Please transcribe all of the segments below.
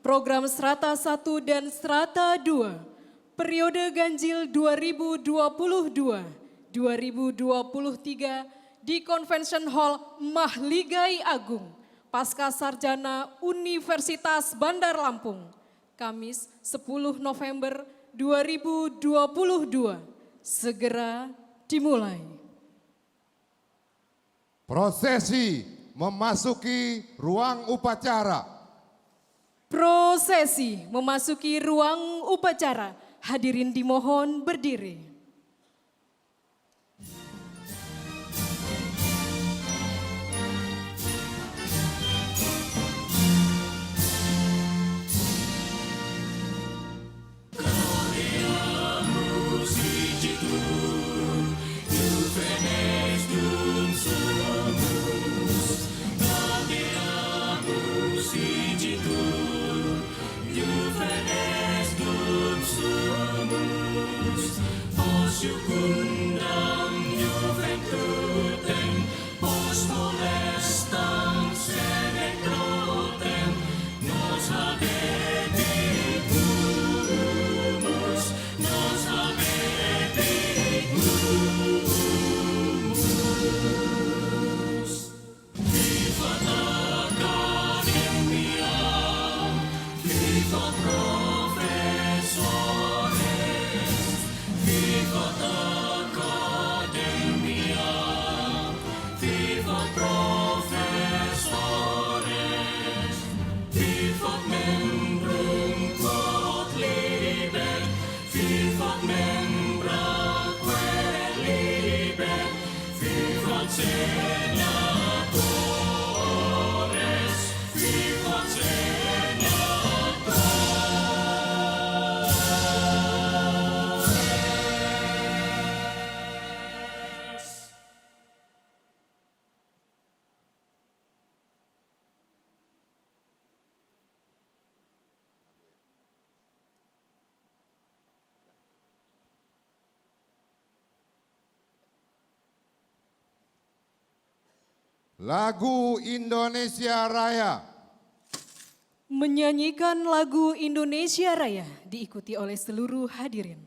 Program Strata 1 dan Strata 2, periode ganjil 2022-2023 di Convention Hall Mahligai Agung, Pasca Sarjana Universitas Bandar Lampung, Kamis 10 November 2022, segera dimulai. Prosesi memasuki ruang upacara. Prosesi memasuki ruang upacara. Hadirin dimohon berdiri. Lagu Indonesia Raya. Menyanyikan lagu Indonesia Raya diikuti oleh seluruh hadirin.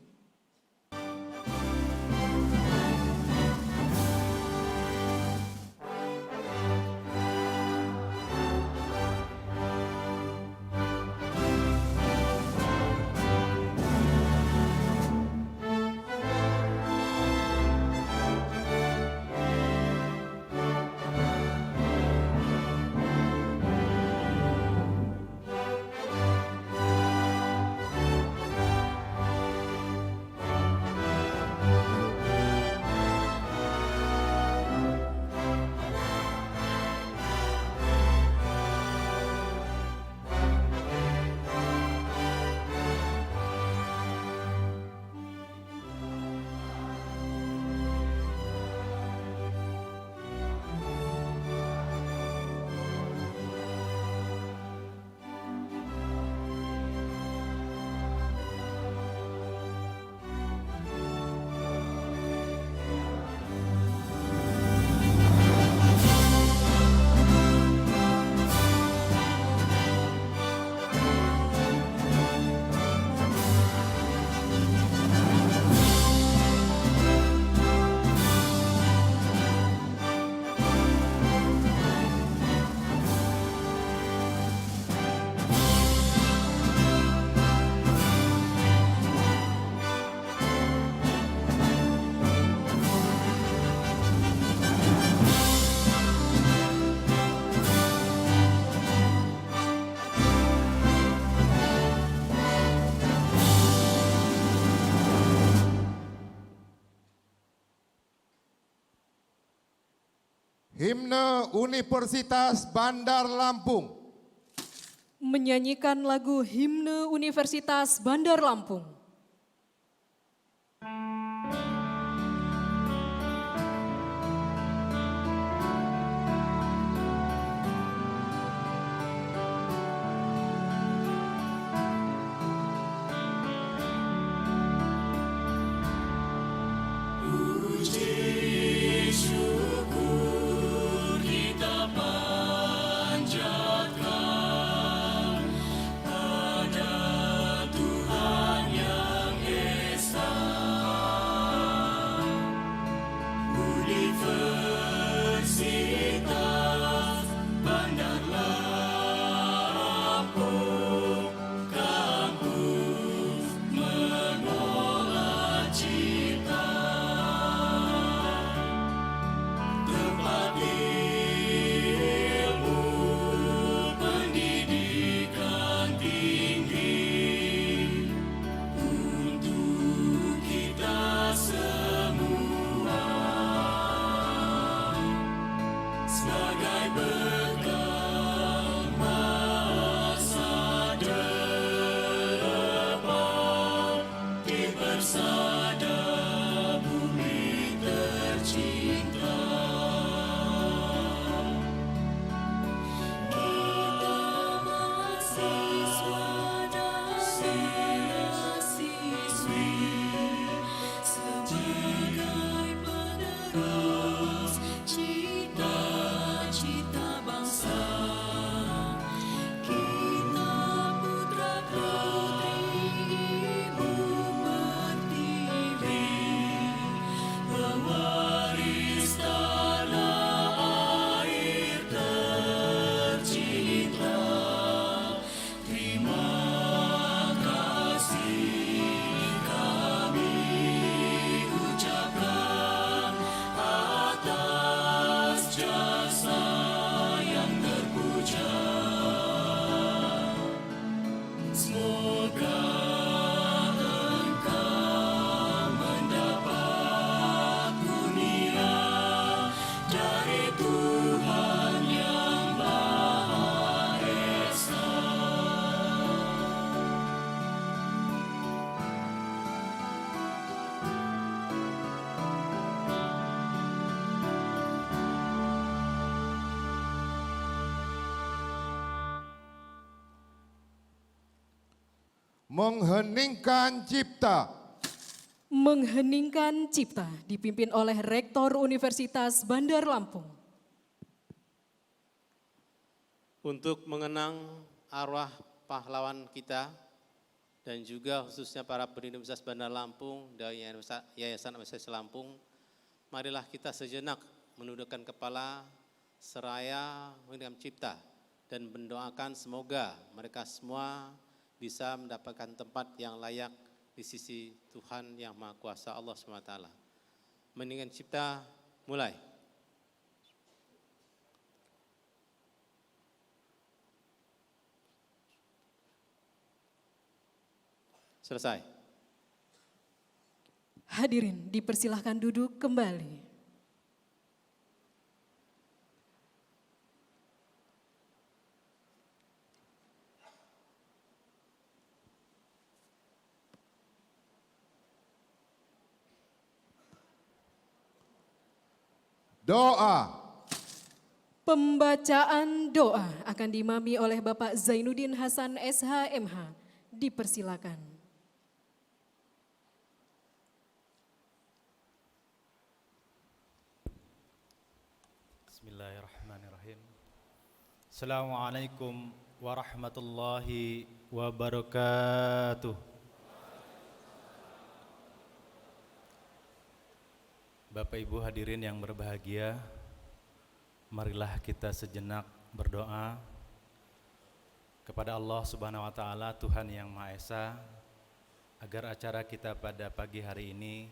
Himne Universitas Bandar Lampung. Menyanyikan lagu Himne Universitas Bandar Lampung. Kita panjatkan mengheningkan cipta Mengheningkan Cipta dipimpin oleh Rektor Universitas Bandar Lampung. Untuk mengenang arwah pahlawan kita dan juga khususnya para pendiri Universitas Bandar Lampung dan Yayasan Universitas Lampung, marilah kita sejenak menundukkan kepala seraya mengheningkan cipta dan mendoakan semoga mereka semua bisa mendapatkan tempat yang layak di sisi Tuhan Yang Maha Kuasa Allah SWT. Meninggalkan cipta, mulai. Selesai. Hadirin dipersilahkan duduk kembali. doa. Pembacaan doa akan diimami oleh Bapak Zainuddin Hasan SHMH. Dipersilakan. Bismillahirrahmanirrahim. Assalamualaikum warahmatullahi wabarakatuh. Bapak Ibu hadirin yang berbahagia, marilah kita sejenak berdoa kepada Allah Subhanahu wa taala, Tuhan yang Maha Esa, agar acara kita pada pagi hari ini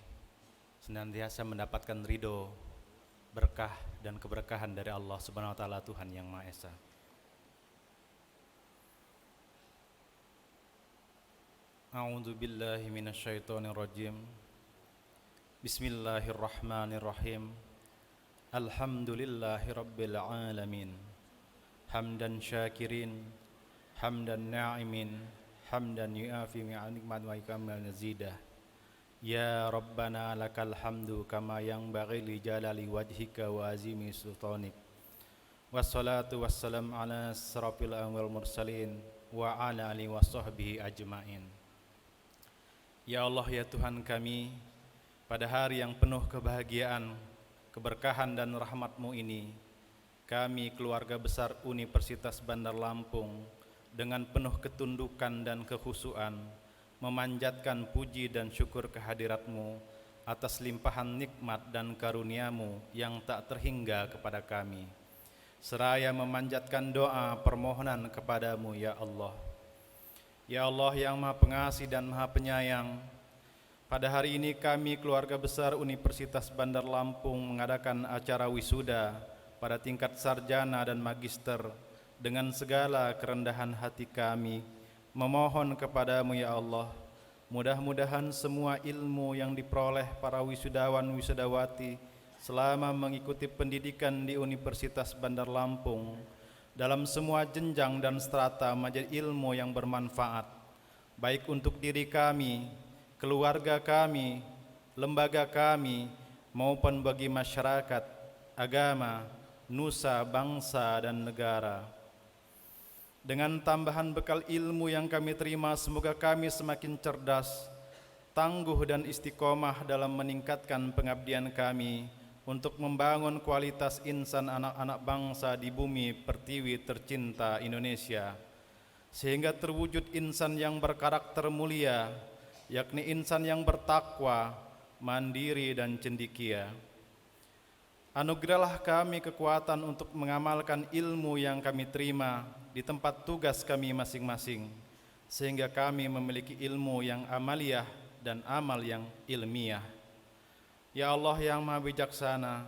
senantiasa mendapatkan ridho, berkah dan keberkahan dari Allah Subhanahu wa taala, Tuhan yang Maha Esa. A'udzu billahi minasyaitonir rajim. Bismillahirrahmanirrahim. Alhamdulillahi rabbil alamin. Hamdan syakirin, hamdan na'imin, hamdan yu'afi mi'anikmat wa ikamal nazidah. Ya Rabbana lakal hamdu kama yanbaghi li jalali wajhika wa azimi sultanik. Wassalatu wassalam ala asrafil anwar mursalin wa ala alihi wa sahbihi ajmain. Ya Allah, ya Tuhan kami, pada hari yang penuh kebahagiaan, keberkahan dan rahmat-Mu ini, kami keluarga besar Universitas Bandar Lampung dengan penuh ketundukan dan kekhusyuan memanjatkan puji dan syukur kehadirat-Mu atas limpahan nikmat dan karunia-Mu yang tak terhingga kepada kami, seraya memanjatkan doa permohonan kepada-Mu, ya Allah. Ya Allah yang Maha Pengasih dan Maha Penyayang, pada hari ini kami keluarga besar Universitas Bandar Lampung mengadakan acara wisuda pada tingkat sarjana dan magister dengan segala kerendahan hati kami memohon kepada-Mu, ya Allah, mudah-mudahan semua ilmu yang diperoleh para wisudawan wisudawati selama mengikuti pendidikan di Universitas Bandar Lampung dalam semua jenjang dan strata menjadi ilmu yang bermanfaat baik untuk diri kami, keluarga kami, lembaga kami, maupun bagi masyarakat, agama, nusa, bangsa, dan negara. Dengan tambahan bekal ilmu yang kami terima, semoga kami semakin cerdas, tangguh dan istiqomah dalam meningkatkan pengabdian kami untuk membangun kualitas insan anak-anak bangsa di bumi pertiwi tercinta Indonesia, sehingga terwujud insan yang berkarakter mulia, yakni insan yang bertakwa, mandiri dan cendekia. Anugerahlah kami kekuatan untuk mengamalkan ilmu yang kami terima di tempat tugas kami masing-masing, sehingga kami memiliki ilmu yang amaliyah dan amal yang ilmiah. Ya Allah yang Maha Bijaksana,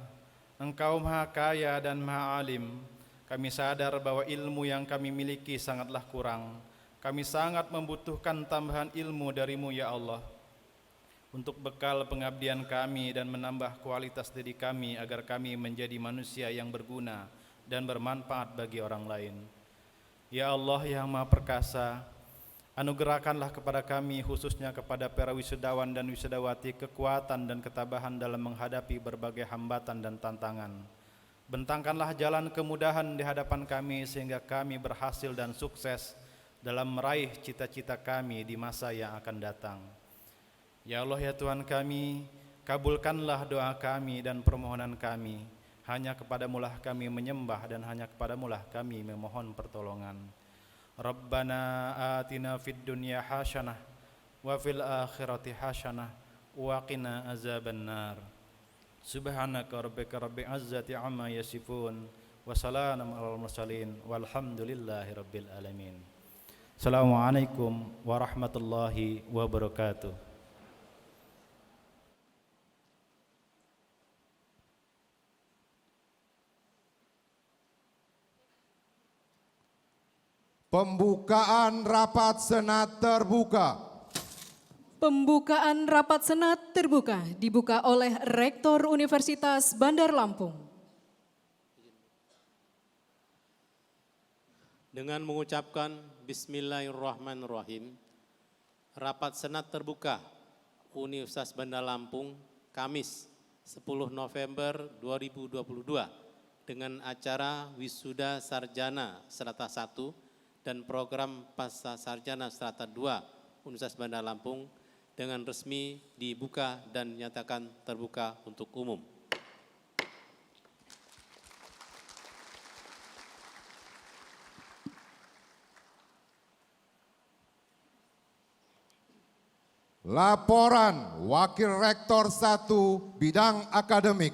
Engkau Maha Kaya dan Maha Alim. Kami sadar bahwa ilmu yang kami miliki sangatlah kurang. Kami sangat membutuhkan tambahan ilmu dari-Mu, ya Allah, untuk bekal pengabdian kami dan menambah kualitas diri kami agar kami menjadi manusia yang berguna dan bermanfaat bagi orang lain. Ya Allah yang Maha Perkasa, anugerahkanlah kepada kami, khususnya kepada para wisudawan dan wisudawati, kekuatan dan ketabahan dalam menghadapi berbagai hambatan dan tantangan. Bentangkanlah jalan kemudahan di hadapan kami sehingga kami berhasil dan sukses dalam meraih cita-cita kami di masa yang akan datang. Ya Allah ya Tuhan kami, kabulkanlah doa kami dan permohonan kami. Hanya kepadamulah kami menyembah dan hanya kepadamulah kami memohon pertolongan. Rabbana atina fid dunya hasanah wa fil akhirati hasanah wa qina azabannar. Subhanaka rabbika rabbil izzati amma yasifun wa salamun alal mursalin walhamdulillahi rabbil alamin. Assalamualaikum warahmatullahi wabarakatuh. Pembukaan rapat Senat terbuka. Pembukaan rapat Senat terbuka dibuka oleh Rektor Universitas Bandar Lampung. Dengan mengucapkan Bismillahirrahmanirrahim, rapat Senat terbuka Universitas Bandar Lampung, Kamis 10 November 2022 dengan acara Wisuda Sarjana Strata 1 dan program Pasca Sarjana Strata 2 Universitas Bandar Lampung dengan resmi dibuka dan dinyatakan terbuka untuk umum. Laporan Wakil Rektor 1 Bidang Akademik.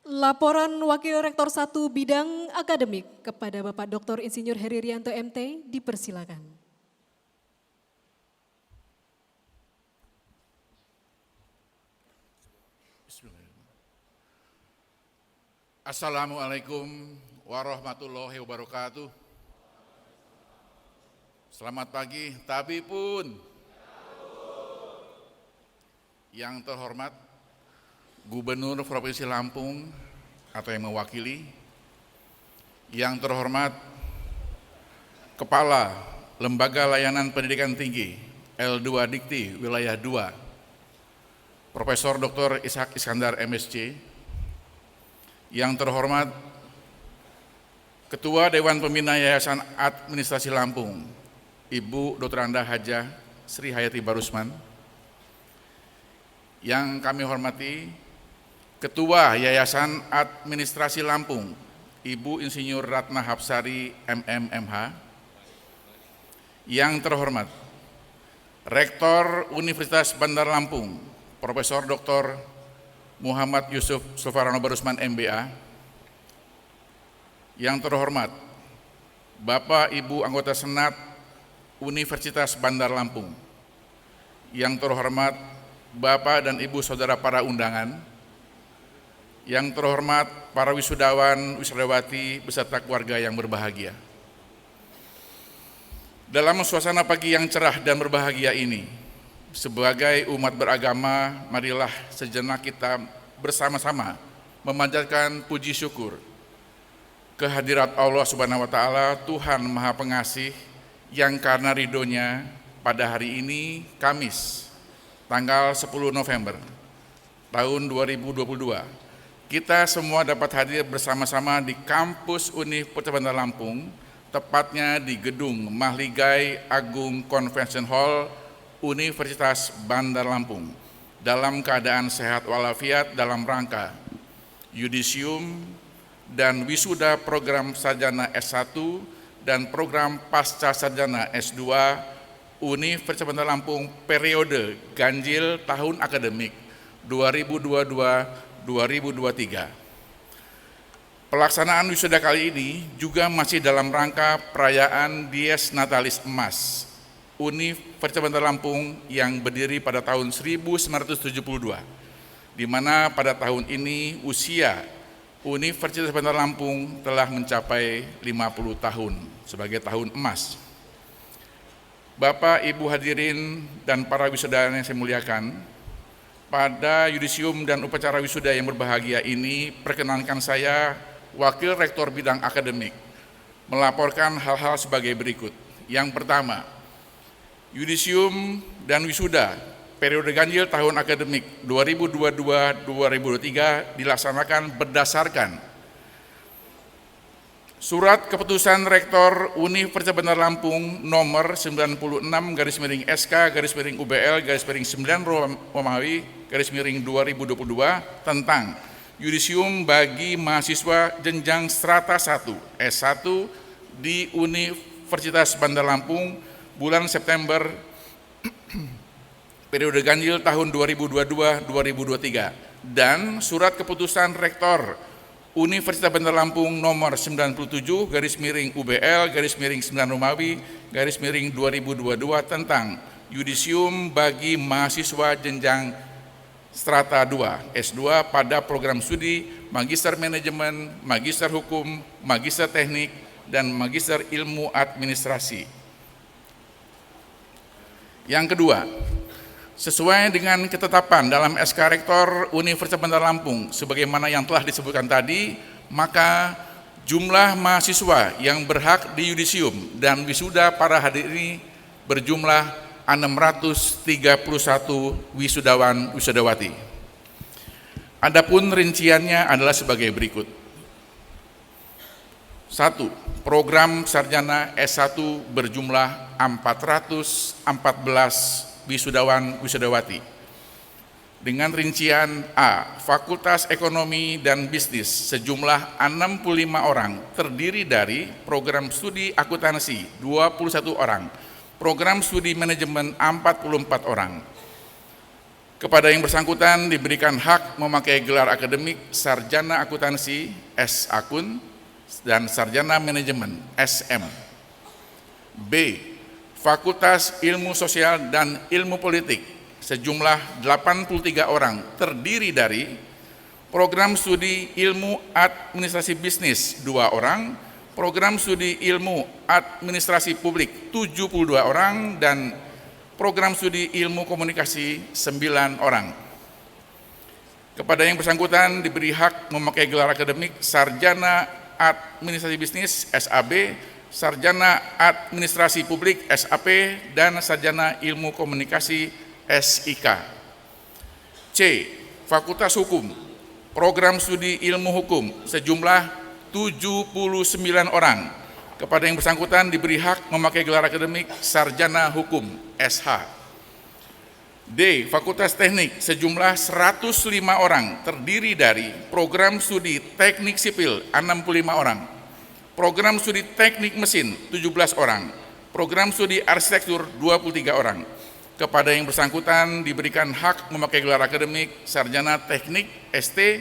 Laporan Wakil Rektor 1 Bidang Akademik kepada Bapak Dr. Insinyur Heri Rianto MT dipersilakan. Assalamualaikum warahmatullahi wabarakatuh. Selamat pagi, Tabipun. Yang terhormat Gubernur Provinsi Lampung atau yang mewakili, yang terhormat Kepala Lembaga Layanan Pendidikan Tinggi L2 Dikti Wilayah 2, Profesor Dr. Ishak Iskandar MSc, yang terhormat Ketua Dewan Pembina Yayasan Administrasi Lampung, Ibu Dr. Anda Hajah Sri Hayati Barusman, yang kami hormati Ketua Yayasan Administrasi Lampung, Ibu Insinyur Ratna Hapsari MMMH, yang terhormat Rektor Universitas Bandar Lampung, Profesor Dr. Muhammad Yusuf Sofarano Barusman MBA, yang terhormat Bapak Ibu anggota Senat Universitas Bandar Lampung, yang terhormat Bapak dan Ibu saudara para undangan, yang terhormat para wisudawan, wisudawati beserta keluarga yang berbahagia. Dalam suasana pagi yang cerah dan berbahagia ini, sebagai umat beragama, marilah sejenak kita bersama-sama memanjatkan puji syukur kehadirat Allah Subhanahu wa Ta'ala, Tuhan Maha Pengasih, yang karena ridhonya pada hari ini, Kamis, tanggal 10 November tahun 2022, kita semua dapat hadir bersama-sama di kampus Universitas Bandar Lampung, tepatnya di gedung Mahligai Agung Convention Hall Universitas Bandar Lampung, dalam keadaan sehat walafiat dalam rangka yudisium dan wisuda program sarjana S1 dan program pasca sarjana S2 Universitas Bandar Lampung periode ganjil tahun akademik 2022-2023. Pelaksanaan wisuda kali ini juga masih dalam rangka perayaan Dies Natalis Emas Universitas Bandar Lampung yang berdiri pada tahun 1972, di mana pada tahun ini usia Universitas Bandar Lampung telah mencapai 50 tahun sebagai tahun emas. Bapak, Ibu hadirin dan para wisudawan yang saya muliakan, pada yudisium dan upacara wisuda yang berbahagia ini, perkenankan saya, Wakil Rektor Bidang Akademik, melaporkan hal-hal sebagai berikut. Yang pertama, yudisium dan wisuda periode ganjil tahun akademik 2022-2023 dilaksanakan berdasarkan Surat Keputusan Rektor Universitas Bandar Lampung nomor 96/SK/UBL/9 Romawi /2022 tentang yudisium bagi mahasiswa jenjang strata 1 S1 di Universitas Bandar Lampung bulan September periode ganjil tahun 2022-2023 dan Surat Keputusan Rektor Universitas Bandar Lampung nomor 97/UBL/9 Romawi /2022 tentang yudisium bagi mahasiswa jenjang strata 2 S2 pada program studi Magister Manajemen, Magister Hukum, Magister Teknik, dan Magister Ilmu Administrasi. Yang kedua, sesuai dengan ketetapan dalam SK Rektor Universitas Bandar Lampung sebagaimana yang telah disebutkan tadi, maka jumlah mahasiswa yang berhak di yudisium dan wisuda para hadirin ini berjumlah 631 wisudawan wisudawati. Adapun rinciannya adalah sebagai berikut. 1. Program sarjana S1 berjumlah 414 wisudawan wisudawati dengan rincian A. Fakultas Ekonomi dan Bisnis sejumlah 65 orang terdiri dari program studi akuntansi 21 orang, program studi manajemen 44 orang. Kepada yang bersangkutan diberikan hak memakai gelar akademik sarjana akuntansi S Akun dan sarjana manajemen SM. B. Fakultas Ilmu Sosial dan Ilmu Politik sejumlah 83 orang terdiri dari program studi Ilmu Administrasi Bisnis 2 orang, program studi Ilmu Administrasi Publik 72 orang, dan program studi Ilmu Komunikasi 9 orang. Kepada yang bersangkutan diberi hak memakai gelar akademik sarjana Administrasi Bisnis SAB, sarjana Administrasi Publik SAP, dan sarjana Ilmu Komunikasi SIK. C. Fakultas Hukum, program studi Ilmu Hukum sejumlah 79 orang. Kepada yang bersangkutan diberi hak memakai gelar akademik sarjana Hukum SH. D. Fakultas Teknik sejumlah 105 orang terdiri dari program studi Teknik Sipil 65 orang, program studi Teknik Mesin 17 orang, program studi Arsitektur 23 orang. Kepada yang bersangkutan diberikan hak memakai gelar akademik sarjana Teknik ST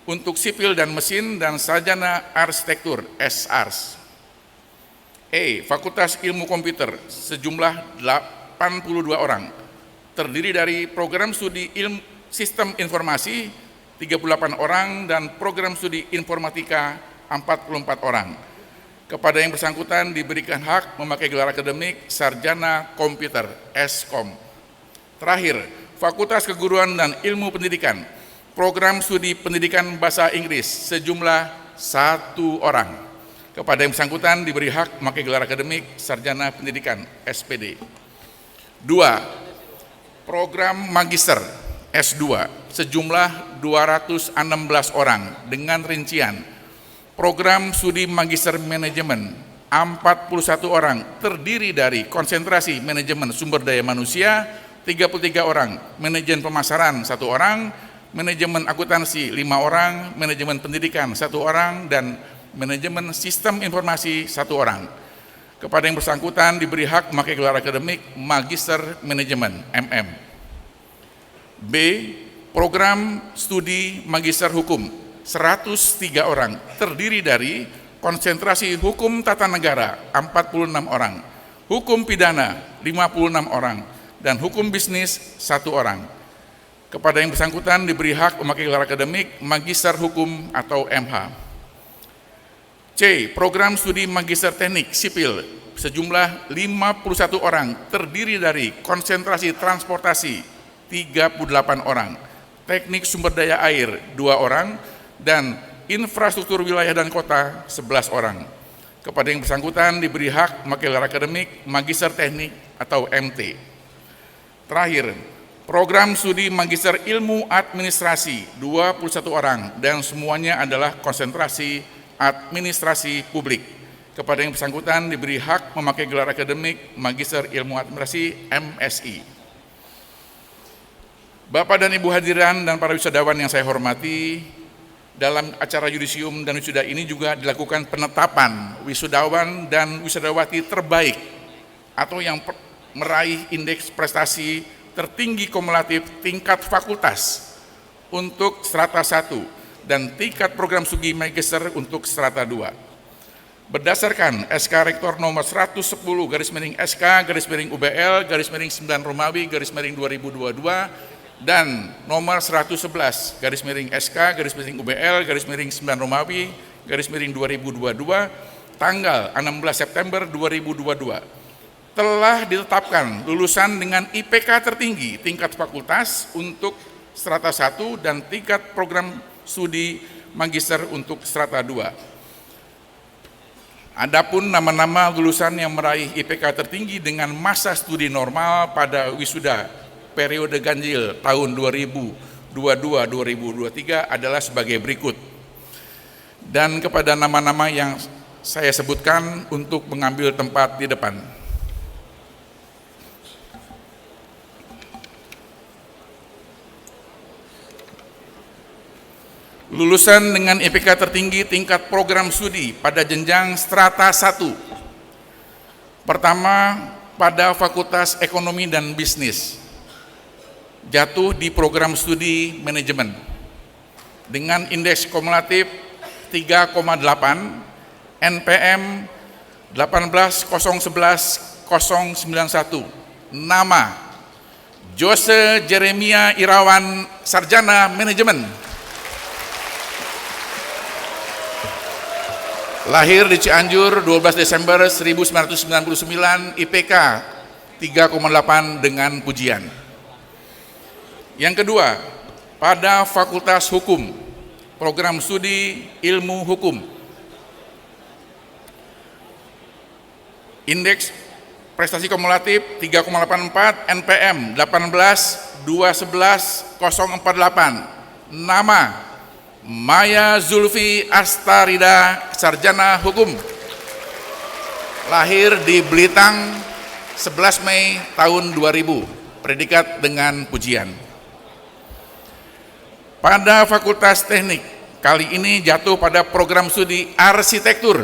untuk Sipil dan Mesin dan sarjana Arsitektur SARS. E. Fakultas Ilmu Komputer sejumlah 82 orang terdiri dari program studi Sistem Informasi 38 orang dan program studi Informatika 44 orang. Kepada yang bersangkutan diberikan hak memakai gelar akademik sarjana komputer SKOM. Terakhir, Fakultas Keguruan dan Ilmu Pendidikan, program studi Pendidikan Bahasa Inggris sejumlah 1 orang. Kepada yang bersangkutan diberi hak memakai gelar akademik sarjana pendidikan SPD. 2. Program Magister S2 sejumlah 216 orang dengan rincian program studi Magister Manajemen 41 orang terdiri dari konsentrasi manajemen sumber daya manusia 33 orang, manajemen pemasaran 1 orang, manajemen akuntansi 5 orang, manajemen pendidikan 1 orang, dan manajemen sistem informasi 1 orang. Kepada yang bersangkutan diberi hak memakai gelar akademik Magister Manajemen MM. B. Program studi Magister Hukum 103 orang terdiri dari konsentrasi Hukum Tata Negara 46 orang, Hukum Pidana 56 orang, dan Hukum Bisnis 1 orang. Kepada yang bersangkutan diberi hak memakai gelar akademik Magister Hukum atau MH. C. Program studi Magister Teknik Sipil sejumlah 51 orang terdiri dari konsentrasi transportasi 38 orang, teknik sumber daya air 2 orang, dan infrastruktur wilayah dan kota 11 orang. Kepada yang bersangkutan diberi hak memakai gelar akademik Magister Teknik atau MT. Terakhir, program studi Magister Ilmu Administrasi 21 orang dan semuanya adalah konsentrasi Administrasi Publik. Kepada yang bersangkutan diberi hak memakai gelar akademik Magister Ilmu Administrasi MSI. Bapak dan Ibu hadirin dan para wisadawan yang saya hormati, dalam acara yudisium dan wisuda ini juga dilakukan penetapan wisudawan dan wisudawati terbaik atau yang meraih indeks prestasi tertinggi kumulatif tingkat fakultas untuk strata 1 dan tingkat program studi magister untuk strata 2. Berdasarkan SK Rektor nomor 110/SK/UBL/9 Romawi /2022 dan nomor 111/SK/UBL/9 Romawi /2022 tanggal 16 September 2022 telah ditetapkan lulusan dengan IPK tertinggi tingkat fakultas untuk strata 1 dan tingkat program studi magister untuk strata 2. Adapun nama-nama lulusan yang meraih IPK tertinggi dengan masa studi normal pada wisuda periode ganjil tahun 2022-2023 adalah sebagai berikut. Dan kepada nama-nama yang saya sebutkan untuk mengambil tempat di depan. Lulusan dengan IPK tertinggi tingkat program studi pada jenjang strata 1. Pertama, pada Fakultas Ekonomi dan Bisnis. Jatuh di program studi manajemen. Dengan indeks kumulatif 3,8, NPM 18011091. Nama Jose Jeremia Irawan, Sarjana Manajemen. Lahir di Cianjur 12 Desember 1999, IPK 3,8 dengan pujian. Yang kedua, pada Fakultas Hukum, program studi Ilmu Hukum. Indeks prestasi kumulatif 3,84, NPM 18211-048. Nama Maya Zulfi Astarida, Sarjana Hukum. Lahir di Belitang 11 Mei tahun 2000, predikat dengan pujian. Pada Fakultas Teknik, kali ini jatuh pada program studi Arsitektur.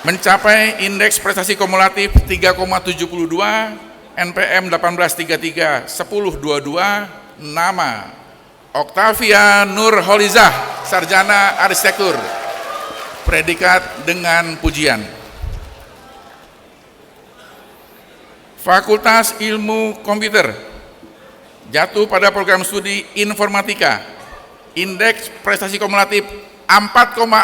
Mencapai indeks prestasi kumulatif 3,72, NPM 1833-1022, nama Oktavia Nurholizah, Sarjana Arsitektur, predikat dengan pujian. Fakultas Ilmu Komputer, jatuh pada program studi Informatika, indeks prestasi kumulatif 4,00,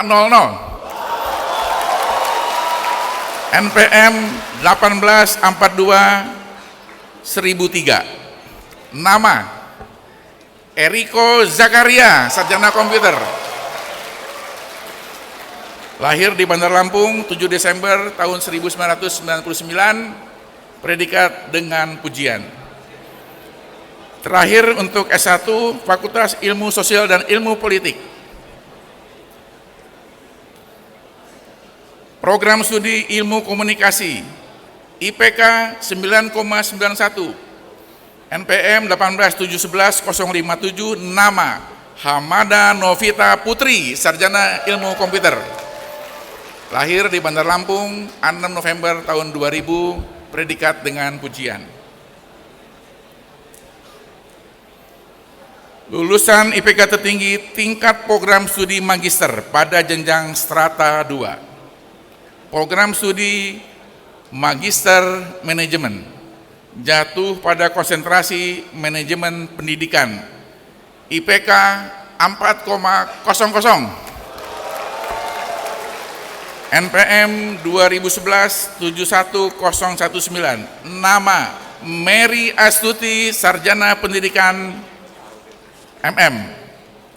NPM 1842-1003, nama Eriko Zakaria, Sarjana Komputer. Lahir di Bandar Lampung 7 Desember tahun 1999, predikat dengan pujian. Terakhir untuk S1, Fakultas Ilmu Sosial dan Ilmu Politik. Program studi Ilmu Komunikasi, IPK 9,91, NPM 18711057, nama Hamada Novita Putri, Sarjana Ilmu Komputer. Lahir di Bandar Lampung 6 November tahun 2000, predikat dengan pujian. Lulusan IPK tertinggi tingkat program studi magister pada jenjang strata 2. Program studi Magister Manajemen jatuh pada konsentrasi manajemen pendidikan, IPK 4,00, NPM 2011-71019, nama Mary Astuti, Sarjana Pendidikan MM,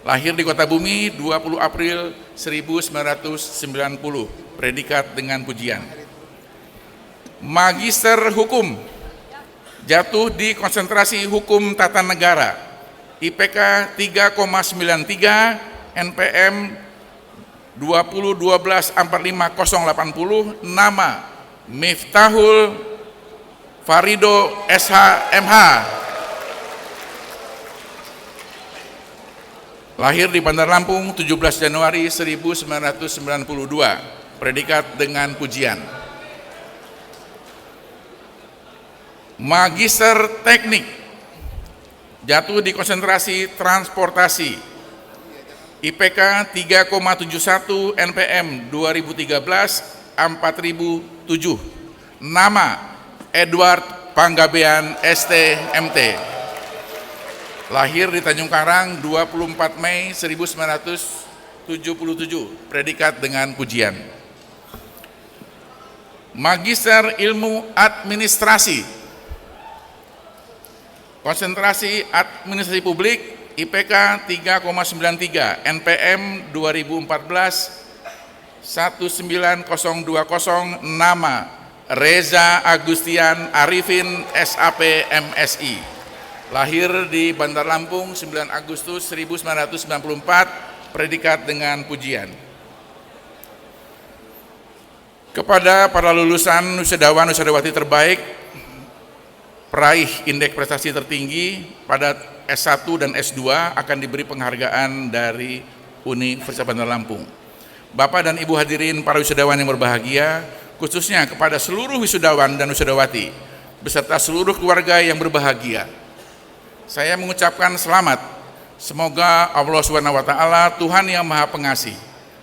lahir di Kota Bumi 20 April 1990, predikat dengan pujian. Magister Hukum, jatuh di konsentrasi Hukum Tata Negara, IPK 3,93, NPM 2012-45080, nama Miftahul Farido SHMH. Lahir di Bandar Lampung 17 Januari 1992, predikat dengan pujian. Magister Teknik, jatuh di konsentrasi transportasi, IPK 3,71, NPM 2013 4007, nama Edward Panggabean STMT. Lahir di Tanjung Karang 24 Mei 1977, predikat dengan pujian. Magister Ilmu Administrasi, konsentrasi Administrasi Publik, IPK 3,93, NPM 2014 19020, nama Reza Agustian Arifin SAP MSI. Lahir di Bandar Lampung 9 Agustus 1994, predikat dengan pujian. Kepada para lulusan wisudawan wisudawati terbaik, peraih indeks prestasi tertinggi pada S1 dan S2 akan diberi penghargaan dari Universitas Bandar Lampung. Bapak dan Ibu hadirin para wisudawan yang berbahagia, khususnya kepada seluruh wisudawan dan wisudawati beserta seluruh keluarga yang berbahagia, saya mengucapkan selamat. Semoga Allah SWT, Tuhan yang Maha Pengasih,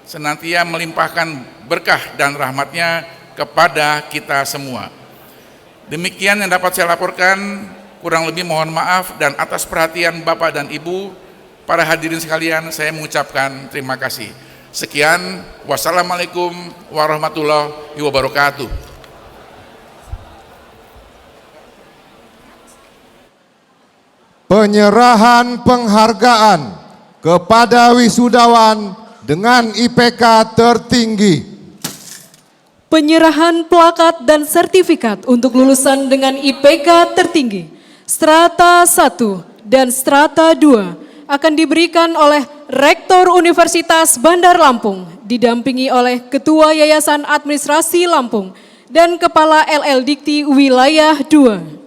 senantiasa melimpahkan berkah dan rahmatnya kepada kita semua. Demikian yang dapat saya laporkan, kurang lebih mohon maaf, dan atas perhatian Bapak dan Ibu, para hadirin sekalian, saya mengucapkan terima kasih. Sekian, wassalamualaikum warahmatullahi wabarakatuh. Penyerahan penghargaan kepada wisudawan dengan IPK tertinggi. Penyerahan plakat dan sertifikat untuk lulusan dengan IPK tertinggi strata 1 dan strata 2 akan diberikan oleh Rektor Universitas Bandar Lampung didampingi oleh Ketua Yayasan Administrasi Lampung dan Kepala LL Dikti Wilayah 2.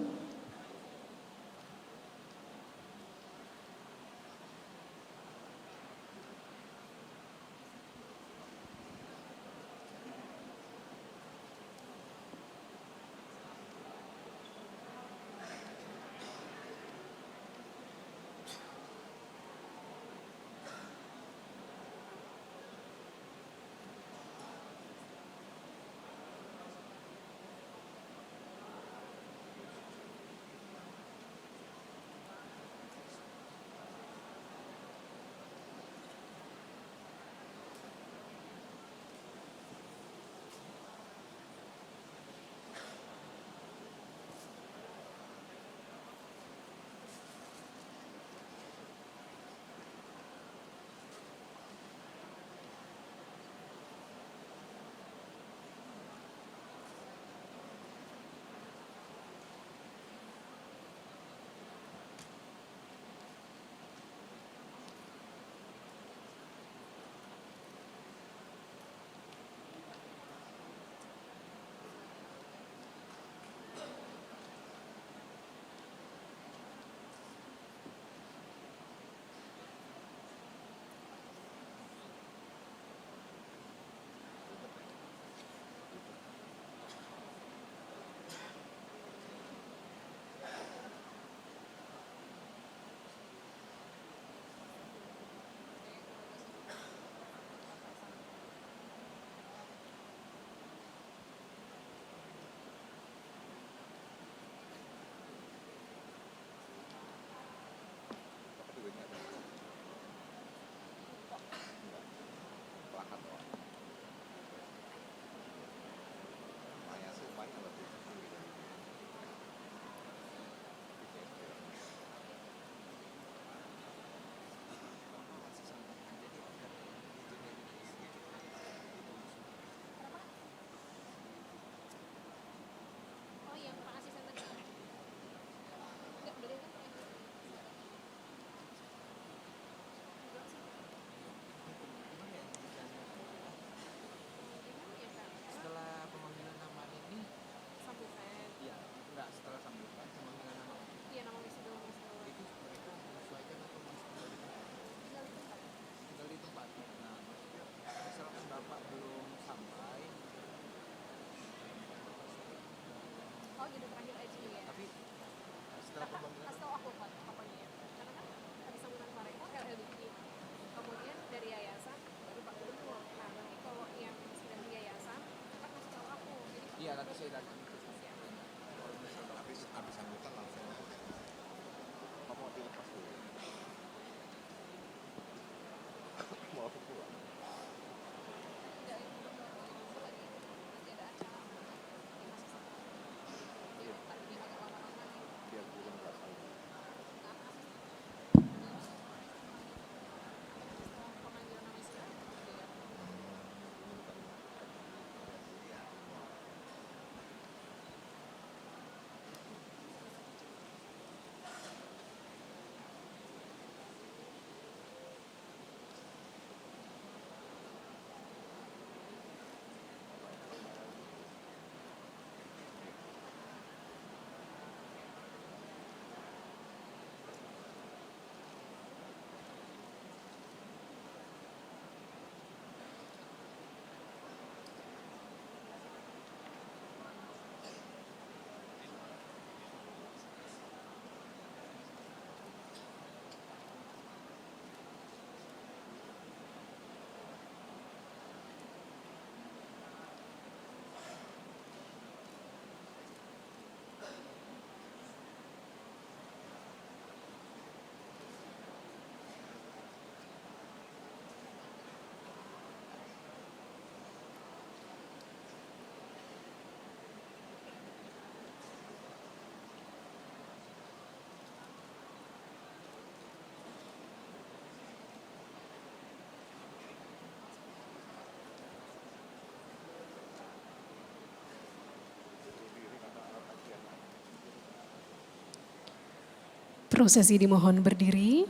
Prosesi dimohon berdiri.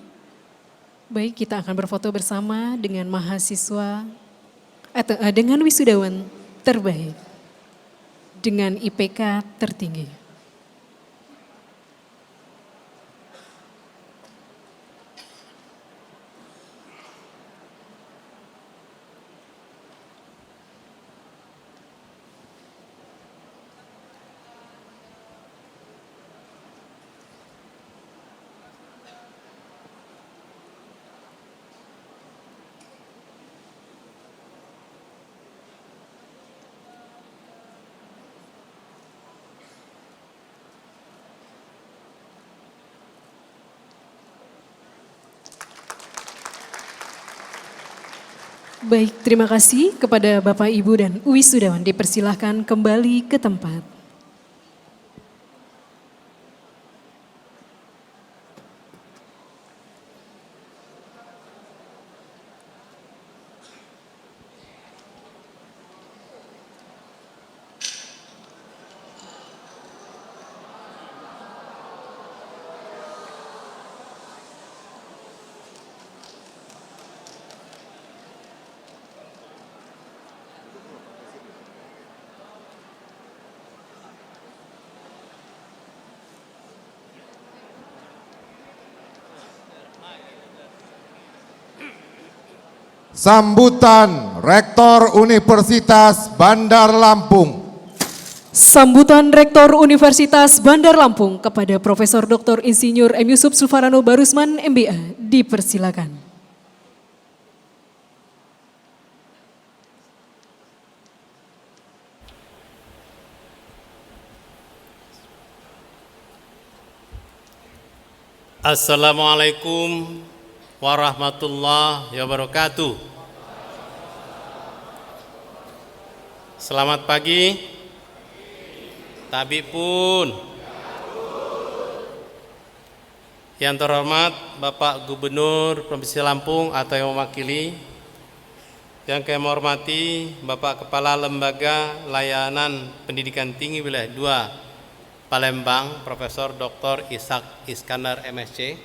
Baik, kita akan berfoto bersama dengan mahasiswa atau dengan wisudawan terbaik dengan IPK tertinggi. Baik, terima kasih kepada Bapak, Ibu, dan wisudawan. Dipersilahkan kembali ke tempat. Sambutan Rektor Universitas Bandar Lampung. Sambutan Rektor Universitas Bandar Lampung kepada Profesor Dr. Insinyur M. Yusuf Sulfarano Barusman, MBA, dipersilakan. Assalamualaikum warahmatullahi wabarakatuh. Selamat pagi. Tabib pun. Yang terhormat Bapak Gubernur Provinsi Lampung atau yang mewakili. Yang kami hormati Bapak Kepala Lembaga Layanan Pendidikan Tinggi Wilayah 2 Palembang, Profesor Dr. Ishak Iskandar MSc.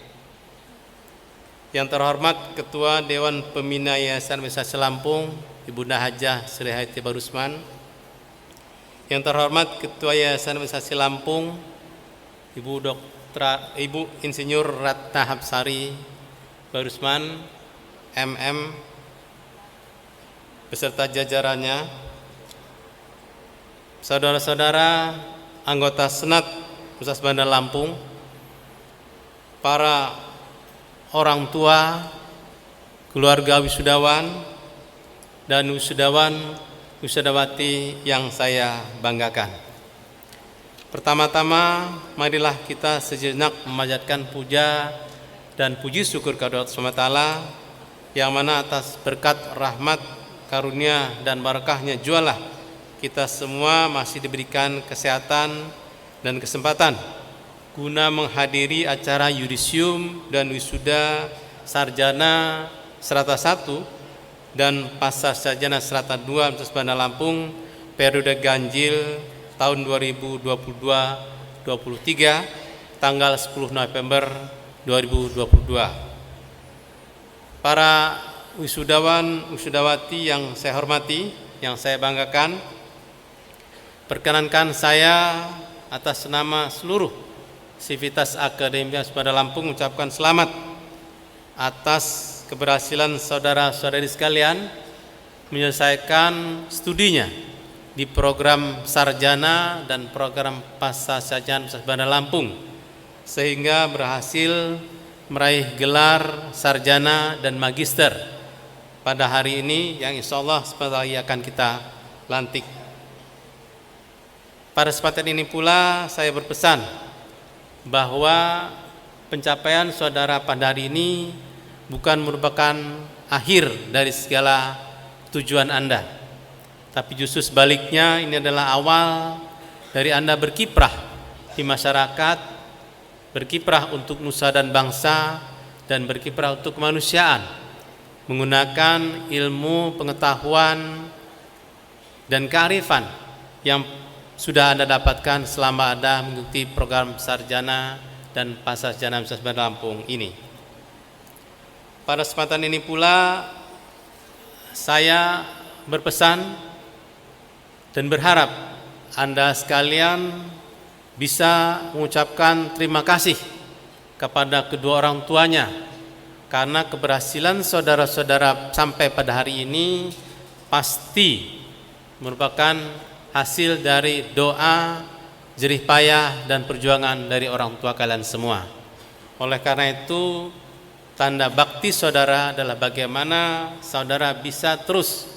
Yang terhormat Ketua Dewan Pembina Yayasan Universitas Lampung, Ibunda Hajah Sri Hayati Barusman. Yang terhormat Ketua Yayasan Universitas Lampung, Ibu Insinyur Ratna Hapsari Barusman, MM, beserta jajarannya. Saudara-saudara anggota Senat Universitas Bandar Lampung, para orang tua, keluarga wisudawan, dan wisudawati yang saya banggakan. Pertama-tama, marilah kita sejenak memanjatkan puja dan puji syukur kepada Allah SWT, yang mana atas berkat rahmat, karunia, dan barakahnya jualah kita semua masih diberikan kesehatan dan kesempatan guna menghadiri acara yudisium dan wisuda sarjana strata 1 dan pasca sarjana strata 2 Universitas Bandar Lampung periode ganjil tahun 2022-23 tanggal 10 November 2022. Para wisudawan, wisudawati yang saya hormati, yang saya banggakan, perkenankan saya atas nama seluruh Sivitas Akademi Bandar Lampung mengucapkan selamat atas keberhasilan saudara-saudari sekalian menyelesaikan studinya di program sarjana dan program pasca sarjana Universitas Bandar Lampung, sehingga berhasil meraih gelar sarjana dan magister pada hari ini yang insya Allah sebentar lagi akan kita lantik. Pada kesempatan ini pula saya berpesan bahwa pencapaian saudara pada hari ini bukan merupakan akhir dari segala tujuan Anda, tapi justru sebaliknya ini adalah awal dari Anda berkiprah di masyarakat, berkiprah untuk nusa dan bangsa, dan berkiprah untuk kemanusiaan menggunakan ilmu, pengetahuan, dan kearifan yang sudah Anda dapatkan selama Anda mengikuti program sarjana dan pasca sarjana Universitas Bandar Lampung ini. Pada kesempatan ini pula saya berpesan dan berharap Anda sekalian bisa mengucapkan terima kasih kepada kedua orang tuanya karena keberhasilan saudara-saudara sampai pada hari ini pasti merupakan hasil dari doa, jerih payah, dan perjuangan dari orang tua kalian semua. Oleh karena itu, tanda bakti saudara adalah bagaimana saudara bisa terus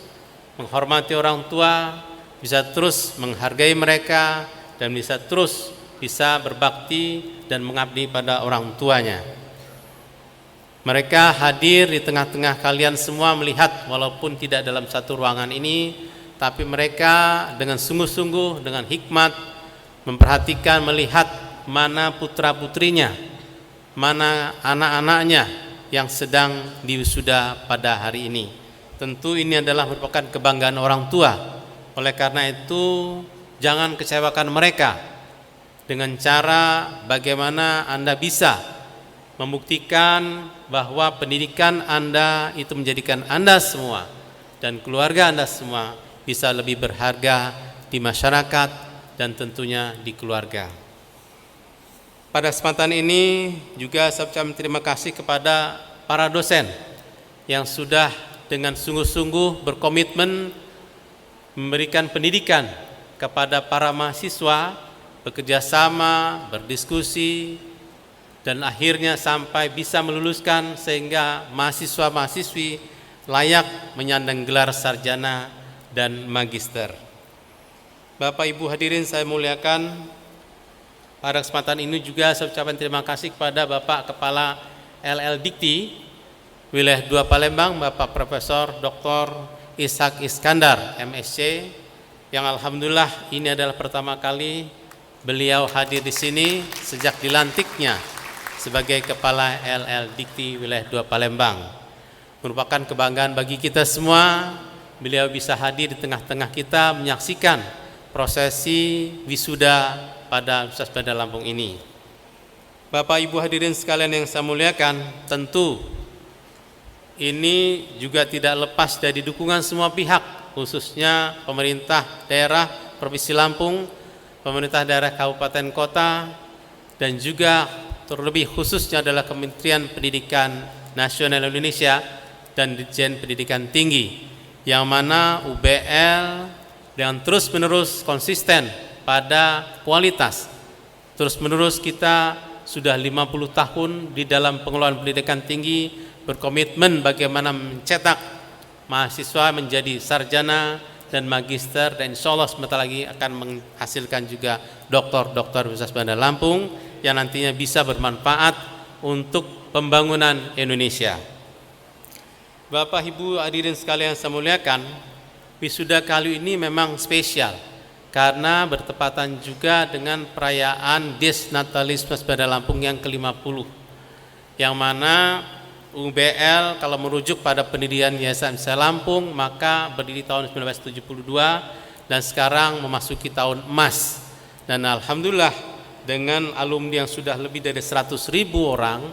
menghormati orang tua, bisa terus menghargai mereka, dan bisa berbakti dan mengabdi pada orang tuanya. Mereka hadir di tengah-tengah kalian semua melihat walaupun tidak dalam satu ruangan ini, tapi mereka dengan sungguh-sungguh, dengan hikmat memperhatikan, melihat mana putra-putrinya, mana anak-anaknya yang sedang diwisuda pada hari ini. Tentu ini adalah merupakan kebanggaan orang tua. Oleh karena itu, jangan kecewakan mereka dengan cara bagaimana Anda bisa membuktikan bahwa pendidikan Anda itu menjadikan Anda semua dan keluarga Anda semua bisa lebih berharga di masyarakat dan tentunya di keluarga. Pada kesempatan ini juga saya ucapkan terima kasih kepada para dosen yang sudah dengan sungguh-sungguh berkomitmen memberikan pendidikan kepada para mahasiswa, bekerja sama, berdiskusi, dan akhirnya sampai bisa meluluskan sehingga mahasiswa-mahasiswi layak menyandang gelar sarjana dan magister. Bapak Ibu hadirin saya muliakan, pada kesempatan ini juga saya ucapkan terima kasih kepada Bapak Kepala LL Dikti Wilayah 2 Palembang, Bapak Profesor Dr. Ishak Iskandar, MSc, yang alhamdulillah ini adalah pertama kali beliau hadir di sini sejak dilantiknya sebagai Kepala LL Dikti Wilayah 2 Palembang. Merupakan kebanggaan bagi kita semua. Beliau bisa hadir di tengah-tengah kita menyaksikan prosesi wisuda pada Universitas Bandar Lampung ini. Bapak Ibu hadirin sekalian yang saya muliakan, tentu ini juga tidak lepas dari dukungan semua pihak, khususnya pemerintah daerah Provinsi Lampung, pemerintah daerah kabupaten kota, dan juga terlebih khususnya adalah Kementerian Pendidikan Nasional Indonesia dan Ditjen Pendidikan Tinggi, yang mana UBL dengan terus-menerus konsisten pada kualitas. Terus-menerus kita sudah 50 tahun di dalam pengelolaan pendidikan tinggi, berkomitmen bagaimana mencetak mahasiswa menjadi sarjana dan magister, dan insya Allah sebentar lagi akan menghasilkan juga doktor-doktor Universitas Bandar Lampung yang nantinya bisa bermanfaat untuk pembangunan Indonesia. Bapak Ibu hadirin sekalian saya muliakan, wisuda kali ini memang spesial karena bertepatan juga dengan perayaan Des Natalis Universitas Bandar Lampung yang ke-50, yang mana UBL kalau merujuk pada pendirian Yayasan Universitas Lampung maka berdiri tahun 1972 dan sekarang memasuki tahun emas. Dan alhamdulillah dengan alumni yang sudah lebih dari 100.000 orang,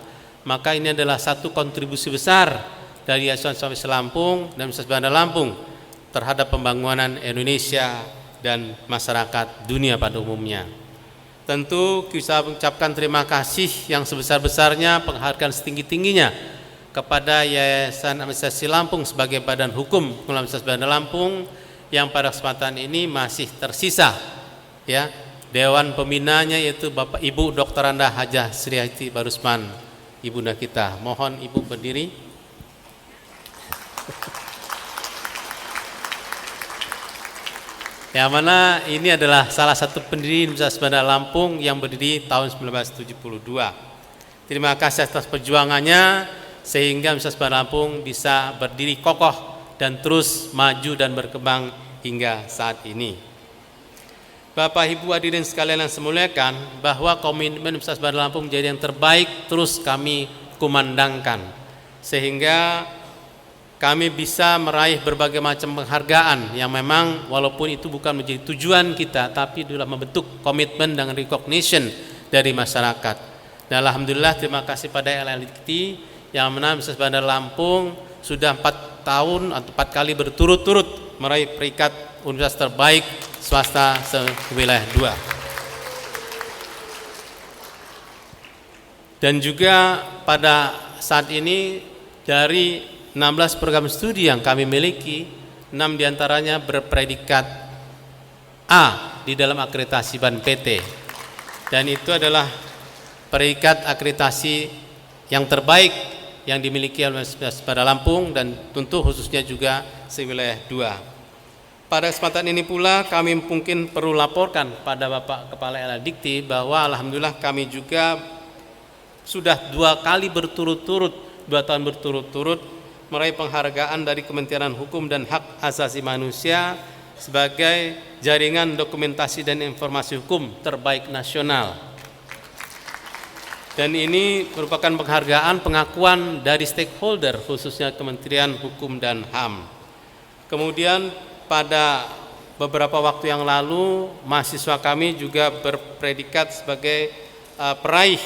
maka ini adalah satu kontribusi besar dari Yayasan Universitas Lampung dan Universitas Bandar Lampung terhadap pembangunan Indonesia dan masyarakat dunia pada umumnya. Tentu kita mengucapkan terima kasih yang sebesar-besarnya, penghargaan setinggi-tingginya kepada Yayasan Administrasi Lampung sebagai badan hukum Universitas Bandar Lampung yang pada kesempatan ini masih tersisa ya dewan pembinanya, yaitu Bapak Ibu Dr. Anda Hajah Sriati Barusman, ibunda kita. Mohon Ibu berdiri. Yang mana ini adalah salah satu pendiri Universitas Bandar Lampung yang berdiri tahun 1972. Terima kasih atas perjuangannya sehingga Universitas Bandar Lampung bisa berdiri kokoh dan terus maju dan berkembang hingga saat ini. Bapak Ibu hadirin sekalian yang saya muliakan, bahwa komitmen Universitas Bandar Lampung menjadi yang terbaik terus kami kumandangkan, sehingga kami bisa meraih berbagai macam penghargaan yang memang walaupun itu bukan menjadi tujuan kita, tapi adalah membentuk komitmen dan recognition dari masyarakat. Dan alhamdulillah terima kasih pada LLDT yang mana Universitas Bandar Lampung sudah 4 tahun atau 4 kali berturut-turut meraih peringkat universitas terbaik swasta se-wilayah 2. Dan juga pada saat ini dari 16 program studi yang kami miliki, 6 diantaranya berpredikat A di dalam akreditasi BAN-PT, dan itu adalah predikat akreditasi yang terbaik yang dimiliki oleh Universitas Bandar Lampung dan tentu khususnya juga se-wilayah 2. Pada kesempatan ini pula kami mungkin perlu laporkan pada Bapak Kepala LLDikti bahwa alhamdulillah kami juga sudah 2 kali berturut-turut, 2 tahun berturut-turut meraih penghargaan dari Kementerian Hukum dan Hak Asasi Manusia sebagai jaringan dokumentasi dan informasi hukum terbaik nasional. Dan ini merupakan penghargaan pengakuan dari stakeholder khususnya Kementerian Hukum dan HAM. Kemudian pada beberapa waktu yang lalu mahasiswa kami juga berpredikat sebagai peraih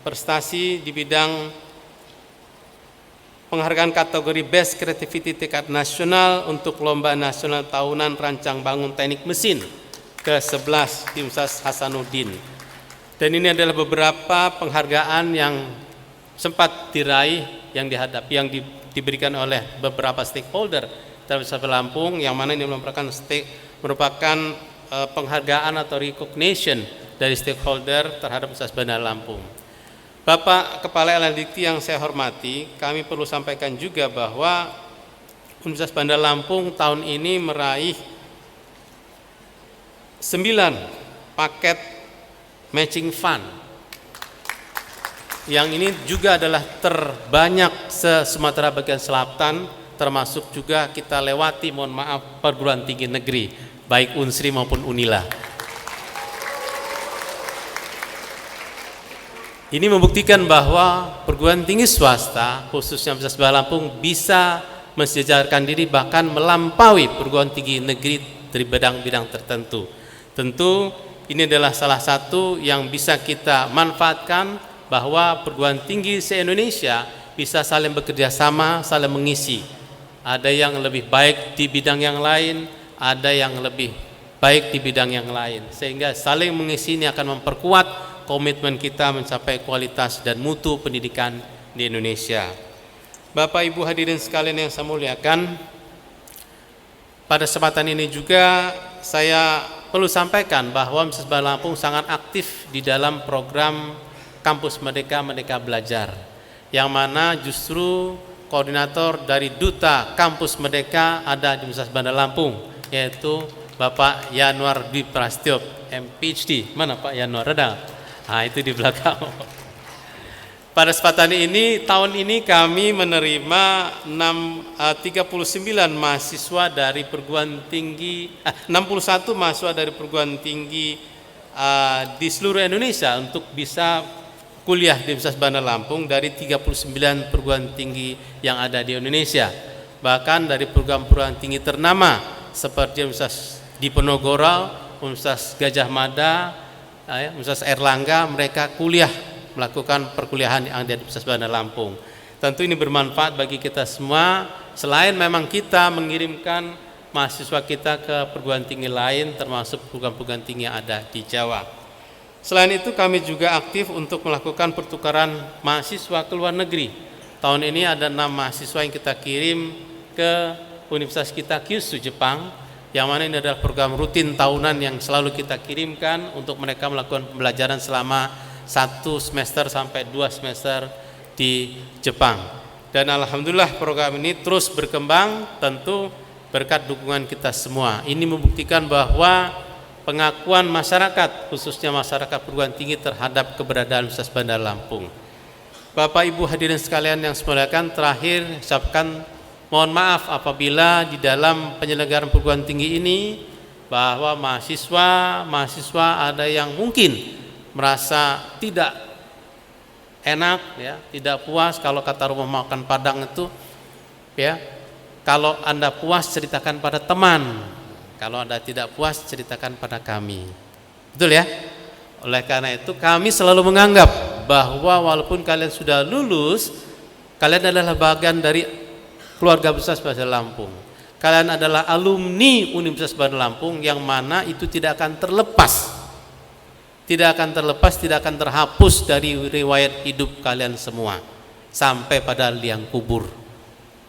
prestasi di bidang penghargaan kategori Best Creativity tingkat nasional untuk Lomba Nasional Tahunan Rancang Bangun Teknik Mesin ke-11 di Universitas Hasanuddin. Dan ini adalah beberapa penghargaan yang sempat diraih yang diberikan oleh beberapa stakeholder dari Universitas Lampung, yang mana ini merupakan penghargaan atau recognition dari stakeholder terhadap Universitas Bandar Lampung. Bapak Kepala LLDikti yang saya hormati, kami perlu sampaikan juga bahwa Universitas Bandar Lampung tahun ini meraih 9 paket matching fund, yang ini juga adalah terbanyak se-Sumatera bagian selatan, termasuk juga kita lewati, mohon maaf, perguruan tinggi negeri, baik Unsri maupun Unila. Ini membuktikan bahwa perguruan tinggi swasta, khususnya Universitas Bandar Lampung, bisa mensejajarkan diri bahkan melampaui perguruan tinggi negeri dari bidang-bidang tertentu. Tentu ini adalah salah satu yang bisa kita manfaatkan, bahwa perguruan tinggi se-Indonesia bisa saling bekerja sama, saling mengisi. Ada yang lebih baik di bidang yang lain, ada yang lebih baik di bidang yang lain, sehingga saling mengisi ini akan memperkuat komitmen kita mencapai kualitas dan mutu pendidikan di Indonesia. Bapak Ibu hadirin sekalian yang saya muliakan, pada kesempatan ini juga saya perlu sampaikan bahwa Universitas Bandar Lampung sangat aktif di dalam program Kampus Merdeka Merdeka Belajar, yang mana justru koordinator dari Duta Kampus Merdeka ada di Universitas Bandar Lampung, yaitu Bapak Yanuar Dwi Prasetyo, MPhD. Mana Pak Yanuar? Ada? Nah, itu di belakang. Pada kesempatan ini, tahun ini kami menerima 39 mahasiswa dari perguruan tinggi, 61 mahasiswa dari perguruan tinggi di seluruh Indonesia untuk bisa kuliah di Universitas Bandar Lampung dari 39 perguruan tinggi yang ada di Indonesia. Bahkan dari perguruan tinggi ternama seperti Universitas Diponegoro, Universitas Gajah Mada, Universitas Airlangga, mereka kuliah melakukan perkuliahan yang ada di Universitas Bandar Lampung. Tentu ini bermanfaat bagi kita semua, selain memang kita mengirimkan mahasiswa kita ke perguruan tinggi lain termasuk perguruan tinggi yang ada di Jawa. Selain itu kami juga aktif untuk melakukan pertukaran mahasiswa ke luar negeri. Tahun ini ada 6 mahasiswa yang kita kirim ke Universitas kita Kyushu, Jepang, yang mana ini adalah program rutin tahunan yang selalu kita kirimkan untuk mereka melakukan pembelajaran selama 1 semester sampai 2 semester di Jepang. Dan alhamdulillah program ini terus berkembang, tentu berkat dukungan kita semua. Ini membuktikan bahwa pengakuan masyarakat, khususnya masyarakat perguruan tinggi terhadap keberadaan Universitas Bandar Lampung. Bapak Ibu hadirin sekalian yang saya muliakan, terakhir saya ucapkan mohon maaf apabila di dalam penyelenggaraan perguruan tinggi ini bahwa mahasiswa ada yang mungkin merasa tidak enak, ya, tidak puas. Kalau kata rumah makan Padang itu, ya, kalau Anda puas ceritakan pada teman, kalau Anda tidak puas ceritakan pada kami. Betul ya? Oleh karena itu kami selalu menganggap bahwa walaupun kalian sudah lulus, kalian adalah bagian dari keluarga besar Bandar Lampung. Kalian adalah alumni Universitas Bandar Lampung yang mana itu tidak akan terlepas, tidak akan terhapus dari riwayat hidup kalian semua sampai pada liang kubur.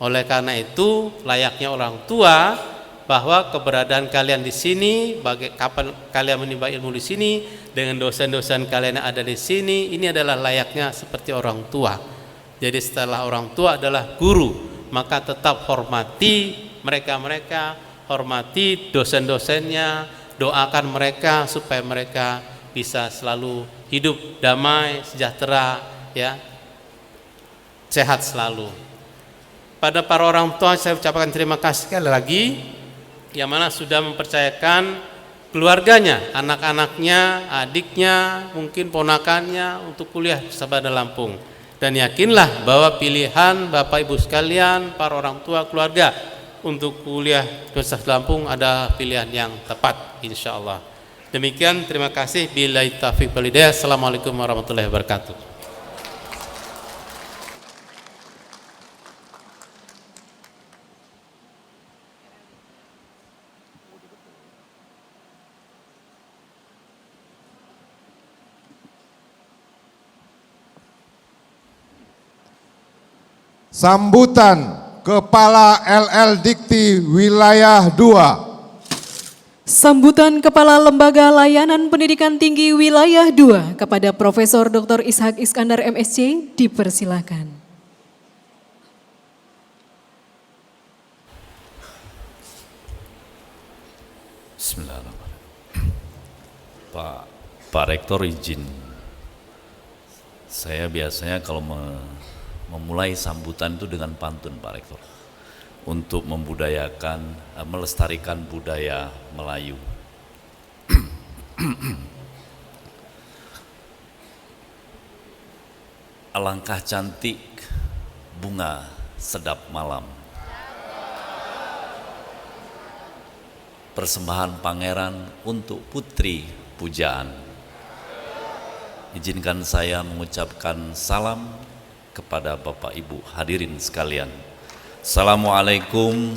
Oleh karena itu layaknya orang tua bahwa keberadaan kalian di sini, kapan kalian menimba ilmu di sini dengan dosen-dosen kalian yang ada di sini, ini adalah layaknya seperti orang tua. Jadi setelah orang tua adalah guru, maka tetap hormati mereka, hormati dosen-dosennya, doakan mereka supaya mereka bisa selalu hidup damai, sejahtera, ya, sehat selalu. Pada para orang tua saya ucapkan terima kasih sekali lagi, yang mana sudah mempercayakan keluarganya, anak-anaknya, adiknya, mungkin ponakannya untuk kuliah di Bandar Lampung. Dan yakinlah bahwa pilihan Bapak Ibu sekalian, para orang tua keluarga untuk kuliah di Universitas Lampung ada pilihan yang tepat, insya Allah. Demikian, terima kasih. Billahi taufiq wal hidayah. Assalamualaikum warahmatullahi wabarakatuh. Sambutan Kepala LL Dikti Wilayah 2. Sambutan Kepala Lembaga Layanan Pendidikan Tinggi Wilayah 2 kepada Profesor Dr. Ishak Iskandar MSc dipersilakan. Bismillahirrahmanirrahim. Pak Rektor izin, saya biasanya kalau memulai sambutan itu dengan pantun, Pak Rektor, untuk membudayakan, melestarikan budaya Melayu. Alangkah cantik bunga sedap malam, persembahan pangeran untuk putri pujaan. Izinkan saya mengucapkan salam kepada Bapak Ibu hadirin sekalian. Assalamualaikum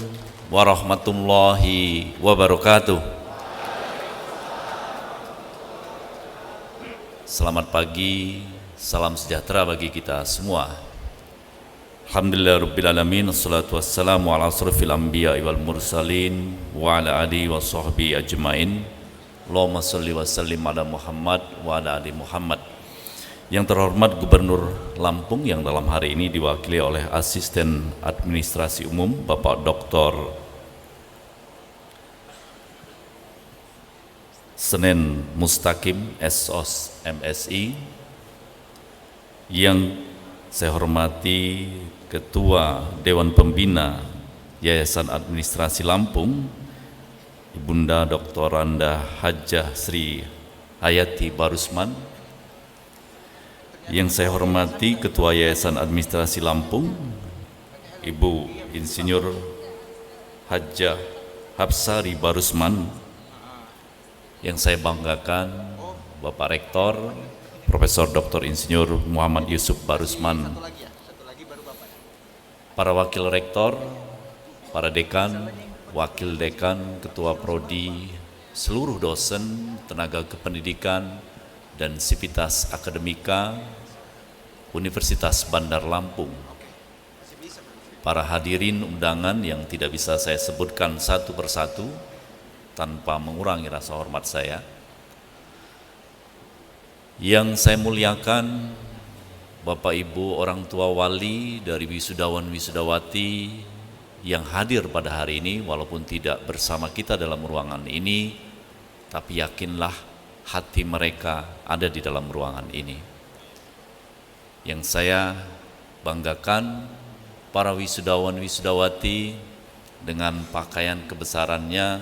warahmatullahi wabarakatuh. Selamat pagi, salam sejahtera bagi kita semua. Alhamdulillahirrabbilalamin. Assalatu wassalamu ala asrafil anbiya wal mursalin wa ala alihi wa sahbihi ajmain. Allahumma salli wa sallim ala Muhammad wa ala ali Muhammad. Yang terhormat Gubernur Lampung yang dalam hari ini diwakili oleh Asisten Administrasi Umum Bapak Dr. Senen Mustaqim SOS MSI, yang saya hormati Ketua Dewan Pembina Yayasan Administrasi Lampung, Ibunda Dr. Randa Hajah Sri Hayati Barusman, yang saya hormati Ketua Yayasan Administrasi Lampung, Ibu Insinyur Hajah Hapsari Barusman, yang saya banggakan Bapak Rektor Profesor Dr. Insinyur Muhammad Yusuf Barusman, para wakil rektor, para dekan, wakil dekan, ketua prodi, seluruh dosen, tenaga kependidikan, dan sivitas akademika Universitas Bandar Lampung, para hadirin undangan yang tidak bisa saya sebutkan satu persatu tanpa mengurangi rasa hormat saya. Yang saya muliakan Bapak Ibu orang tua wali dari wisudawan wisudawati yang hadir pada hari ini, walaupun tidak bersama kita dalam ruangan ini, tapi yakinlah hati mereka ada di dalam ruangan ini. Yang saya banggakan para wisudawan wisudawati dengan pakaian kebesarannya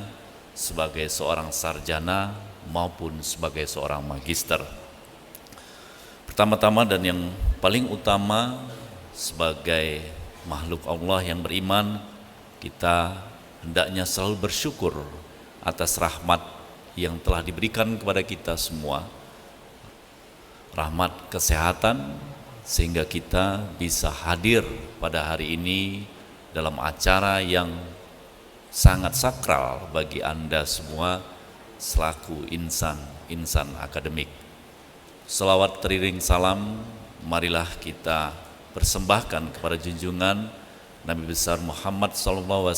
sebagai seorang sarjana maupun sebagai seorang magister. Pertama-tama dan yang paling utama, sebagai makhluk Allah yang beriman, kita hendaknya selalu bersyukur atas rahmat yang telah diberikan kepada kita semua. Rahmat kesehatan, sehingga kita bisa hadir pada hari ini dalam acara yang sangat sakral bagi Anda semua selaku insan akademik. Selawat teriring salam, marilah kita persembahkan kepada junjungan Nabi besar Muhammad SAW,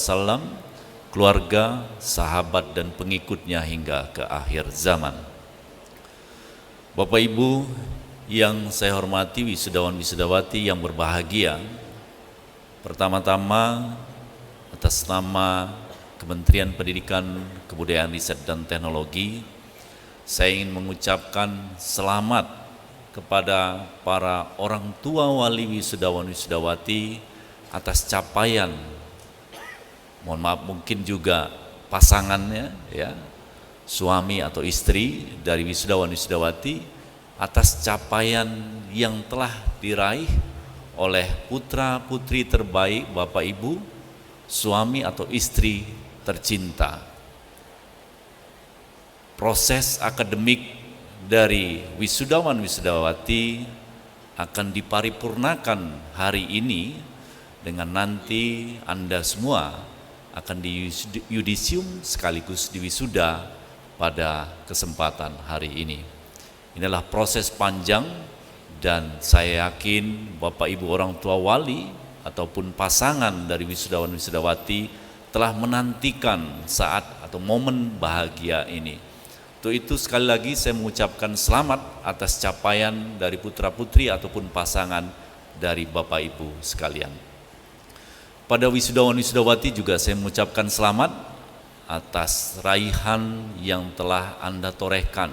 keluarga, sahabat dan pengikutnya hingga ke akhir zaman. Bapak Ibu yang saya hormati, wisudawan wisudawati yang berbahagia, pertama-tama atas nama Kementerian Pendidikan, Kebudayaan, Riset dan Teknologi, saya ingin mengucapkan selamat kepada para orang tua wali wisudawan wisudawati atas capaian, mohon maaf mungkin juga pasangannya ya, suami atau istri dari wisudawan wisudawati, atas capaian yang telah diraih oleh putra putri terbaik Bapak Ibu, suami atau istri tercinta. Proses akademik dari wisudawan wisudawati akan diparipurnakan hari ini dengan nanti Anda semua akan di yudisium sekaligus diwisuda pada kesempatan hari ini. Inilah proses panjang dan saya yakin Bapak Ibu orang tua wali ataupun pasangan dari wisudawan wisudawati telah menantikan saat atau momen bahagia ini. Untuk itu sekali lagi saya mengucapkan selamat atas capaian dari putra-putri ataupun pasangan dari Bapak Ibu sekalian. Pada wisudawan wisudawati juga saya mengucapkan selamat atas raihan yang telah Anda torehkan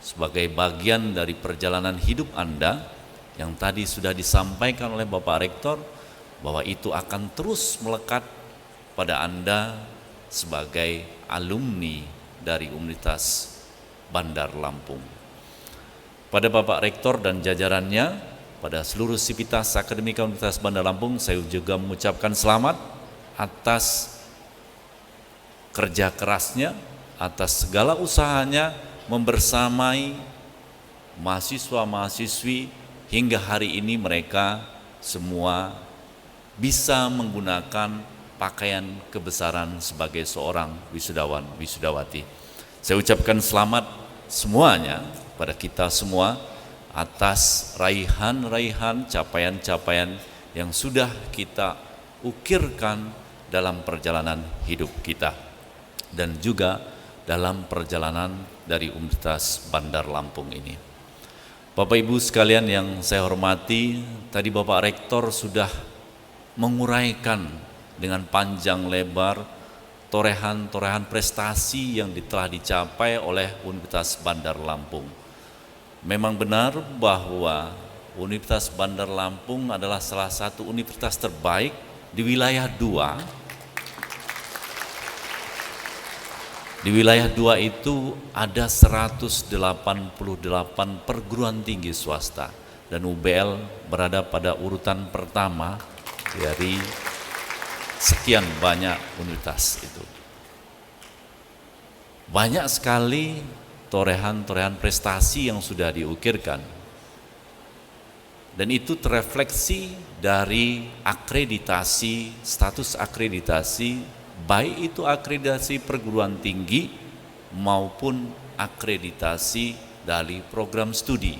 sebagai bagian dari perjalanan hidup Anda yang tadi sudah disampaikan oleh Bapak Rektor bahwa itu akan terus melekat pada Anda sebagai alumni dari Universitas Bandar Lampung. Pada Bapak Rektor dan jajarannya, pada seluruh sivitas akademika Universitas Bandar Lampung, saya juga mengucapkan selamat atas kerja kerasnya, atas segala usahanya membersamai mahasiswa-mahasiswi hingga hari ini mereka semua bisa menggunakan pakaian kebesaran sebagai seorang wisudawan wisudawati. Saya ucapkan selamat semuanya pada kita semua atas raihan-raihan, capaian-capaian yang sudah kita ukirkan dalam perjalanan hidup kita dan juga dalam perjalanan dari Universitas Bandar Lampung ini. Bapak Ibu sekalian yang saya hormati, tadi Bapak Rektor sudah menguraikan dengan panjang lebar torehan-torehan prestasi yang telah dicapai oleh Universitas Bandar Lampung. Memang benar bahwa Universitas Bandar Lampung adalah salah satu universitas terbaik di wilayah 2. Di wilayah 2 itu ada 188 perguruan tinggi swasta dan UBL berada pada urutan pertama dari sekian banyak universitas itu. Banyak sekali torehan-torehan prestasi yang sudah diukirkan. Dan itu terefleksi dari akreditasi, status akreditasi, baik itu akreditasi perguruan tinggi maupun akreditasi dari program studi.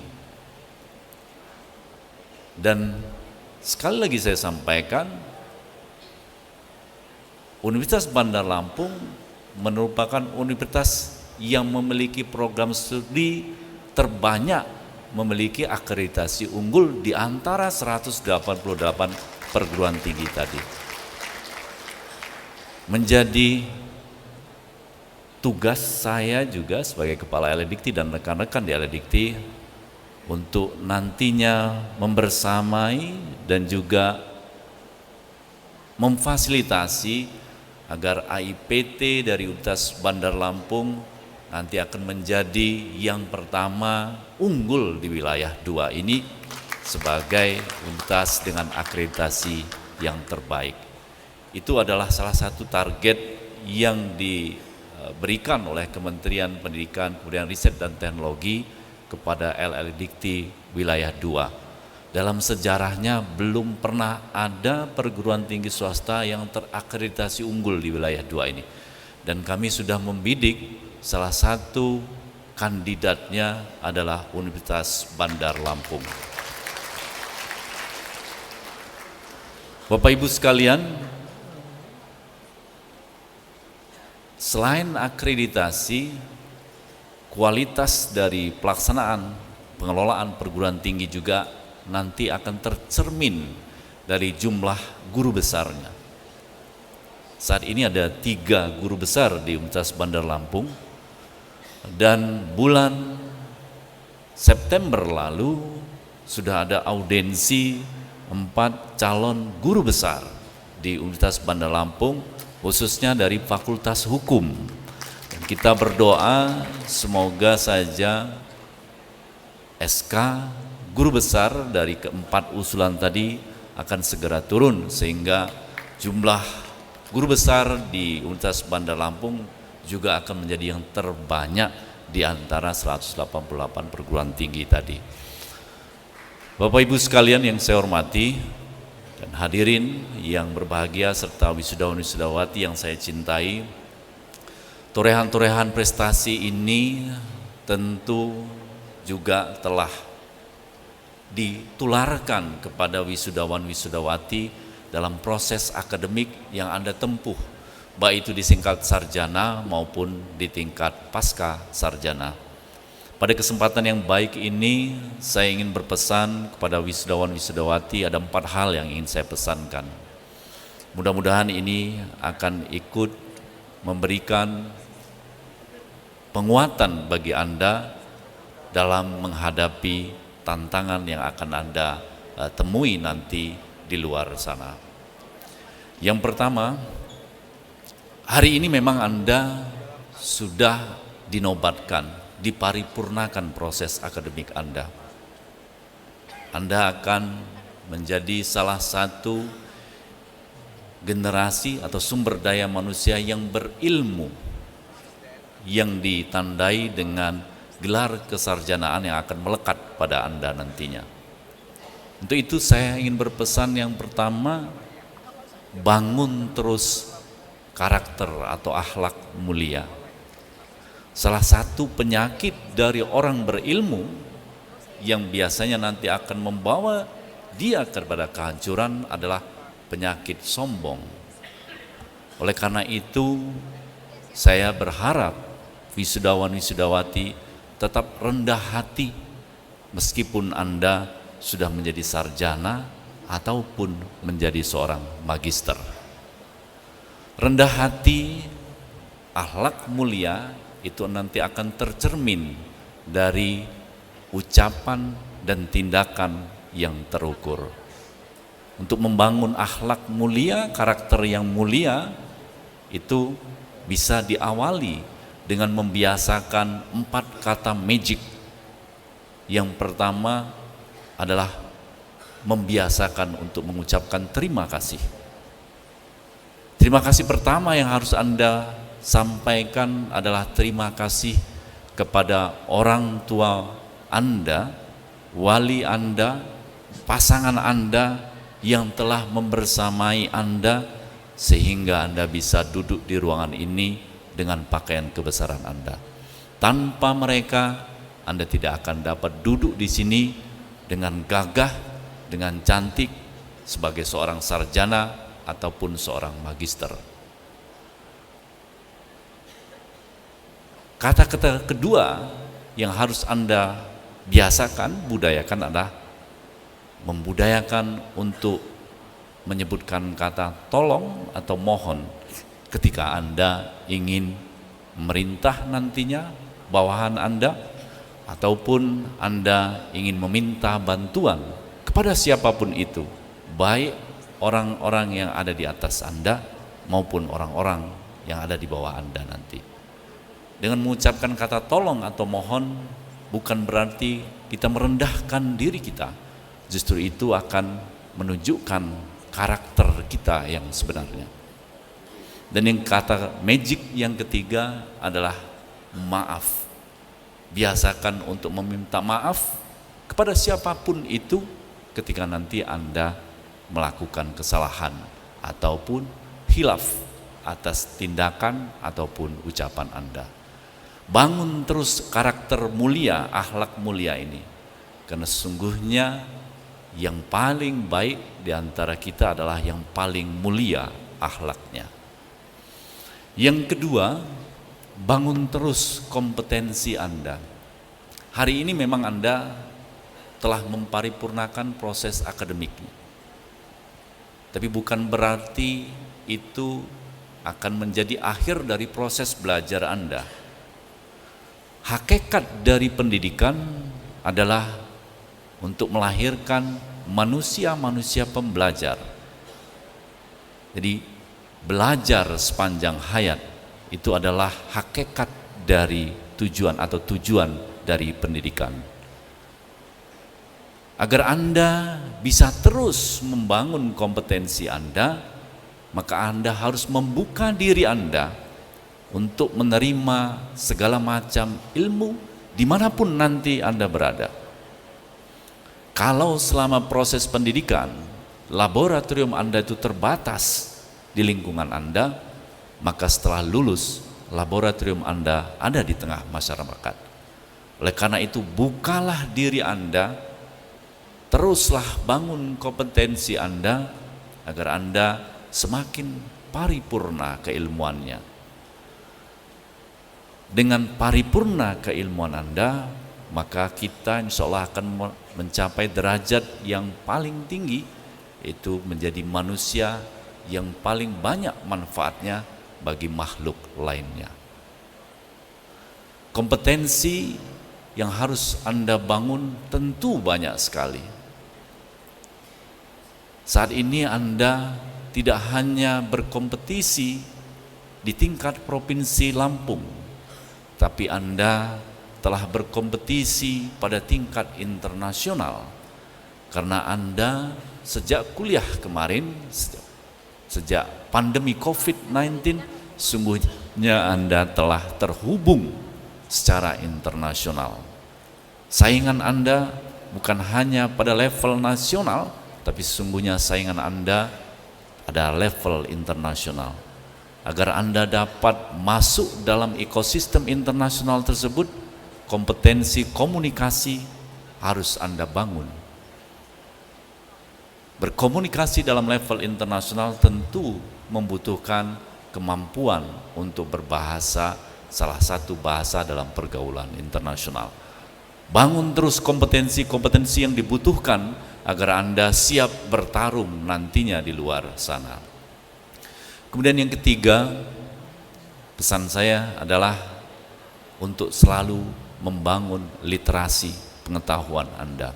Dan sekali lagi saya sampaikan, Universitas Bandar Lampung merupakan universitas yang memiliki program studi terbanyak, memiliki akreditasi unggul di antara 188 perguruan tinggi tadi. Menjadi tugas saya juga sebagai Kepala Eledikti dan rekan-rekan di Eledikti untuk nantinya membersamai dan juga memfasilitasi agar AIPT dari Universitas Bandar Lampung nanti akan menjadi yang pertama unggul di wilayah 2 ini sebagai universitas dengan akreditasi yang terbaik. Itu adalah salah satu target yang diberikan oleh Kementerian Pendidikan, Kebudayaan, Riset dan Teknologi kepada LLDikti wilayah 2. Dalam sejarahnya belum pernah ada perguruan tinggi swasta yang terakreditasi unggul di wilayah 2 ini. Dan kami sudah membidik salah satu kandidatnya adalah Universitas Bandar Lampung. Bapak Ibu sekalian, selain akreditasi, kualitas dari pelaksanaan pengelolaan perguruan tinggi juga nanti akan tercermin dari jumlah guru besarnya. Saat ini ada 3 guru besar di Universitas Bandar Lampung, dan bulan September lalu sudah ada audensi 4 calon guru besar di Universitas Bandar Lampung, khususnya dari Fakultas Hukum. Dan kita berdoa semoga saja SK guru besar dari ke-4 usulan tadi akan segera turun sehingga jumlah guru besar di Universitas Bandar Lampung juga akan menjadi yang terbanyak di antara 188 perguruan tinggi tadi. Bapak Ibu sekalian yang saya hormati dan hadirin yang berbahagia serta wisudawan-wisudawati yang saya cintai, torehan-torehan prestasi ini tentu juga telah ditularkan kepada wisudawan-wisudawati dalam proses akademik yang Anda tempuh, baik itu di tingkat sarjana maupun di tingkat pasca sarjana. Pada kesempatan yang baik ini, saya ingin berpesan kepada wisudawan-wisudawati, ada 4 hal yang ingin saya pesankan. Mudah-mudahan ini akan ikut memberikan penguatan bagi Anda dalam menghadapi tantangan yang akan Anda temui nanti di luar sana. Yang pertama, hari ini memang Anda sudah dinobatkan, diparipurnakan proses akademik Anda. Anda akan menjadi salah satu generasi atau sumber daya manusia yang berilmu, yang ditandai dengan gelar kesarjanaan yang akan melekat pada Anda nantinya. Untuk itu saya ingin berpesan yang pertama, bangun terus karakter atau akhlak mulia. Salah satu penyakit dari orang berilmu yang biasanya nanti akan membawa dia kepada kehancuran adalah penyakit sombong. Oleh karena itu, saya berharap wisudawan-wisudawati tetap rendah hati meskipun Anda sudah menjadi sarjana ataupun menjadi seorang magister. Rendah hati, akhlak mulia itu nanti akan tercermin dari ucapan dan tindakan yang terukur. Untuk membangun akhlak mulia, karakter yang mulia itu bisa diawali dengan membiasakan 4 kata magic. Yang pertama adalah membiasakan untuk mengucapkan terima kasih. Terima kasih pertama yang harus Anda sampaikan adalah terima kasih kepada orang tua Anda, wali Anda, pasangan Anda yang telah membersamai Anda sehingga Anda bisa duduk di ruangan ini dengan pakaian kebesaran Anda. Tanpa mereka, Anda tidak akan dapat duduk di sini dengan gagah, dengan cantik sebagai seorang sarjana ataupun seorang magister. Kata-kata kedua yang harus Anda biasakan, budayakan adalah membudayakan untuk menyebutkan kata tolong atau mohon ketika Anda ingin memerintah nantinya bawahan Anda, ataupun Anda ingin meminta bantuan kepada siapapun itu, baik orang-orang yang ada di atas Anda maupun orang-orang yang ada di bawah Anda nanti. Dengan mengucapkan kata tolong atau mohon bukan berarti kita merendahkan diri kita. Justru itu akan menunjukkan karakter kita yang sebenarnya. Dan yang kata magic yang ketiga adalah maaf. Biasakan untuk meminta maaf kepada siapapun itu ketika nanti Anda melakukan kesalahan ataupun khilaf atas tindakan ataupun ucapan Anda. Bangun terus karakter mulia, akhlak mulia ini, karena sesungguhnya yang paling baik di antara kita adalah yang paling mulia akhlaknya. Yang kedua, bangun terus kompetensi Anda. Hari ini memang Anda telah memparipurnakan proses akademiknya, tapi bukan berarti itu akan menjadi akhir dari proses belajar Anda. Hakikat dari pendidikan adalah untuk melahirkan manusia-manusia pembelajar. Jadi belajar sepanjang hayat itu adalah hakikat dari tujuan atau tujuan dari pendidikan. Agar Anda bisa terus membangun kompetensi Anda, maka Anda harus membuka diri Anda untuk menerima segala macam ilmu dimanapun nanti Anda berada. Kalau selama proses pendidikan, laboratorium Anda itu terbatas di lingkungan Anda, maka setelah lulus, laboratorium Anda ada di tengah masyarakat. Oleh karena itu, bukalah diri Anda, teruslah bangun kompetensi Anda, agar Anda semakin paripurna keilmuannya. Dengan paripurna keilmuan Anda, maka kita insya Allah akan mencapai derajat yang paling tinggi, itu menjadi manusia yang paling banyak manfaatnya bagi makhluk lainnya. Kompetensi yang harus Anda bangun tentu banyak sekali. Saat ini Anda tidak hanya berkompetisi di tingkat Provinsi Lampung, tapi Anda telah berkompetisi pada tingkat internasional, karena Anda sejak kuliah kemarin, sejak pandemi COVID-19, sungguhnya Anda telah terhubung secara internasional. Saingan Anda bukan hanya pada level nasional, tapi sesungguhnya saingan Anda ada level internasional. Agar Anda dapat masuk dalam ekosistem internasional tersebut, kompetensi komunikasi harus Anda bangun. Berkomunikasi dalam level internasional tentu membutuhkan kemampuan untuk berbahasa, salah satu bahasa dalam pergaulan internasional. Bangun terus kompetensi-kompetensi yang dibutuhkan agar Anda siap bertarung nantinya di luar sana. Kemudian yang ketiga, pesan saya adalah untuk selalu membangun literasi pengetahuan Anda,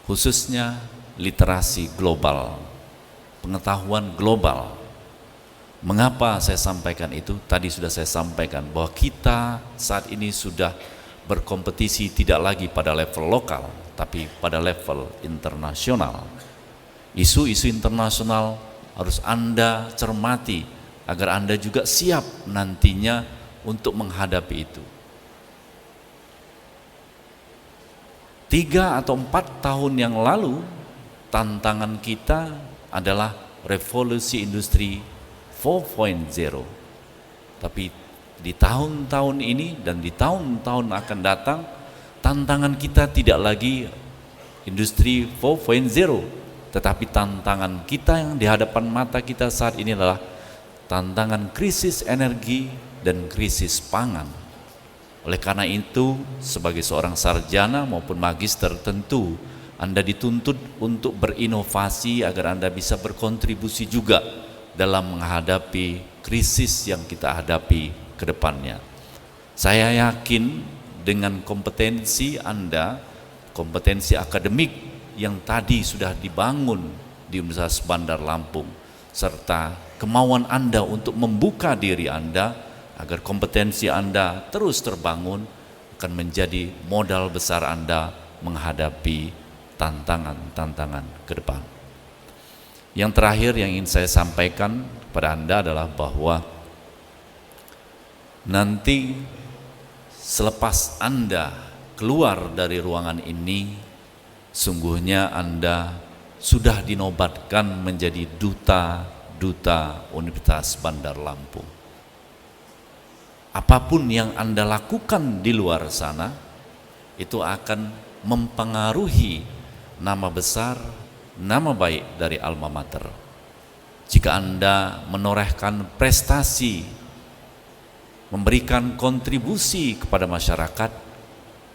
khususnya literasi global, pengetahuan global. Mengapa saya sampaikan itu? Tadi sudah saya sampaikan bahwa kita saat ini sudah berkompetisi tidak lagi pada level lokal, tapi pada level internasional. Isu-isu internasional harus Anda cermati agar Anda juga siap nantinya untuk menghadapi itu. 3 atau 4 tahun yang lalu, tantangan kita adalah revolusi industri 4.0. Tapi di tahun-tahun ini dan di tahun-tahun akan datang, tantangan kita tidak lagi industri 4.0, tetapi tantangan kita yang di hadapan mata kita saat ini adalah tantangan krisis energi dan krisis pangan. Oleh karena itu, sebagai seorang sarjana maupun magister, tentu Anda dituntut untuk berinovasi agar Anda bisa berkontribusi juga dalam menghadapi krisis yang kita hadapi ke depannya. Saya yakin dengan kompetensi Anda, kompetensi akademik yang tadi sudah dibangun di Universitas Bandar Lampung, serta kemauan Anda untuk membuka diri Anda agar kompetensi Anda terus terbangun, akan menjadi modal besar Anda menghadapi tantangan-tantangan ke depan. Yang terakhir yang ingin saya sampaikan kepada Anda adalah bahwa nanti selepas Anda keluar dari ruangan ini, sungguhnya Anda sudah dinobatkan menjadi duta Universitas Bandar Lampung. Apapun yang Anda lakukan di luar sana, itu akan mempengaruhi nama besar, nama baik dari alma mater. Jika Anda menorehkan prestasi, memberikan kontribusi kepada masyarakat,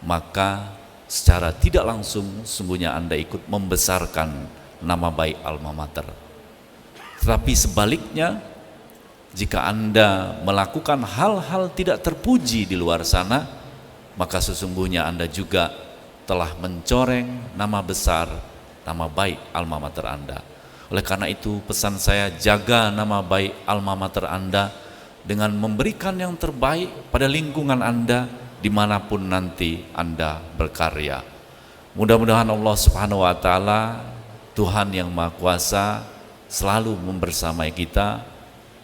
maka secara tidak langsung sungguhnya Anda ikut membesarkan nama baik alma mater. Tetapi sebaliknya, jika Anda melakukan hal-hal tidak terpuji di luar sana, maka sesungguhnya Anda juga telah mencoreng nama besar, nama baik alma mater Anda. Oleh karena itu, pesan saya, jaga nama baik alma mater Anda dengan memberikan yang terbaik pada lingkungan Anda dimanapun nanti Anda berkarya. Mudah-mudahan Allah Subhanahu wa Ta'ala, Tuhan yang Maha Kuasa, selalu membersamai kita,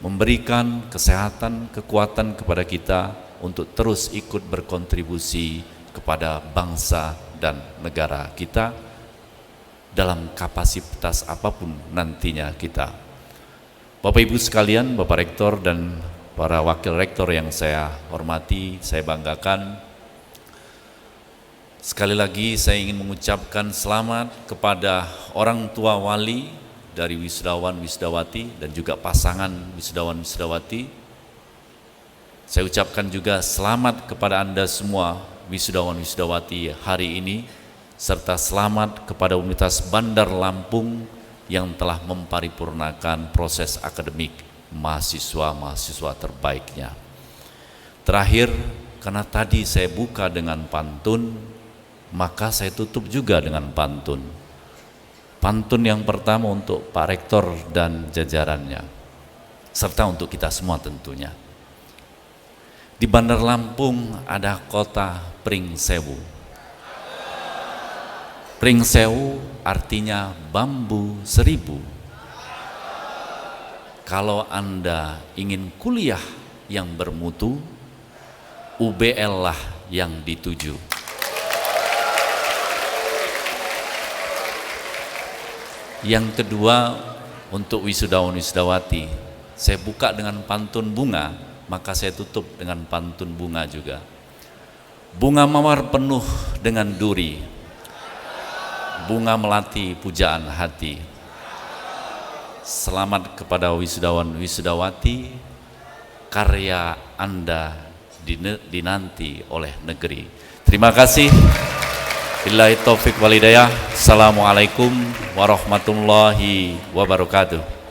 memberikan kesehatan, kekuatan kepada kita untuk terus ikut berkontribusi kepada bangsa dan negara kita dalam kapasitas apapun nantinya kita. Bapak Ibu sekalian, Bapak Rektor dan para Wakil Rektor yang saya hormati, saya banggakan, sekali lagi saya ingin mengucapkan selamat kepada orang tua wali dari wisudawan-wisudawati dan juga pasangan wisudawan-wisudawati. Saya ucapkan juga selamat kepada Anda semua wisudawan-wisudawati hari ini, serta selamat kepada Universitas Bandar Lampung yang telah memparipurnakan proses akademik mahasiswa-mahasiswa terbaiknya. Terakhir, karena tadi saya buka dengan pantun, maka saya tutup juga dengan pantun. Pantun yang pertama untuk Pak Rektor dan jajarannya, serta untuk kita semua tentunya. Di Bandar Lampung ada kota Pringsewu. Pringsewu artinya bambu seribu. Kalau Anda ingin kuliah yang bermutu, UBL lah yang dituju. Yang kedua, untuk wisudawan-wisudawati, saya buka dengan pantun bunga, maka saya tutup dengan pantun bunga juga. Bunga mawar penuh dengan duri, bunga melati pujaan hati. Selamat kepada wisudawan wisudawati, karya Anda dinanti oleh negeri. Terima kasih. Billahi taufik wal hidayah. Assalamualaikum warahmatullahi wabarakatuh.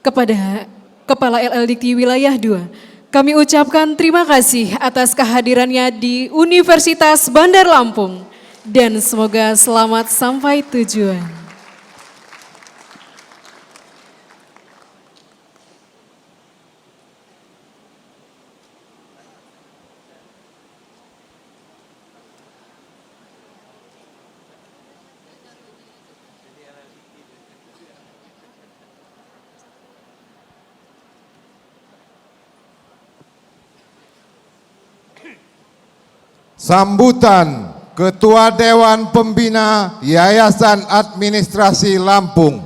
Kepada Kepala LL Dikti Wilayah 2, kami ucapkan terima kasih atas kehadirannya di Universitas Bandar Lampung dan semoga selamat sampai tujuan. Sambutan Ketua Dewan Pembina Yayasan Administrasi Lampung.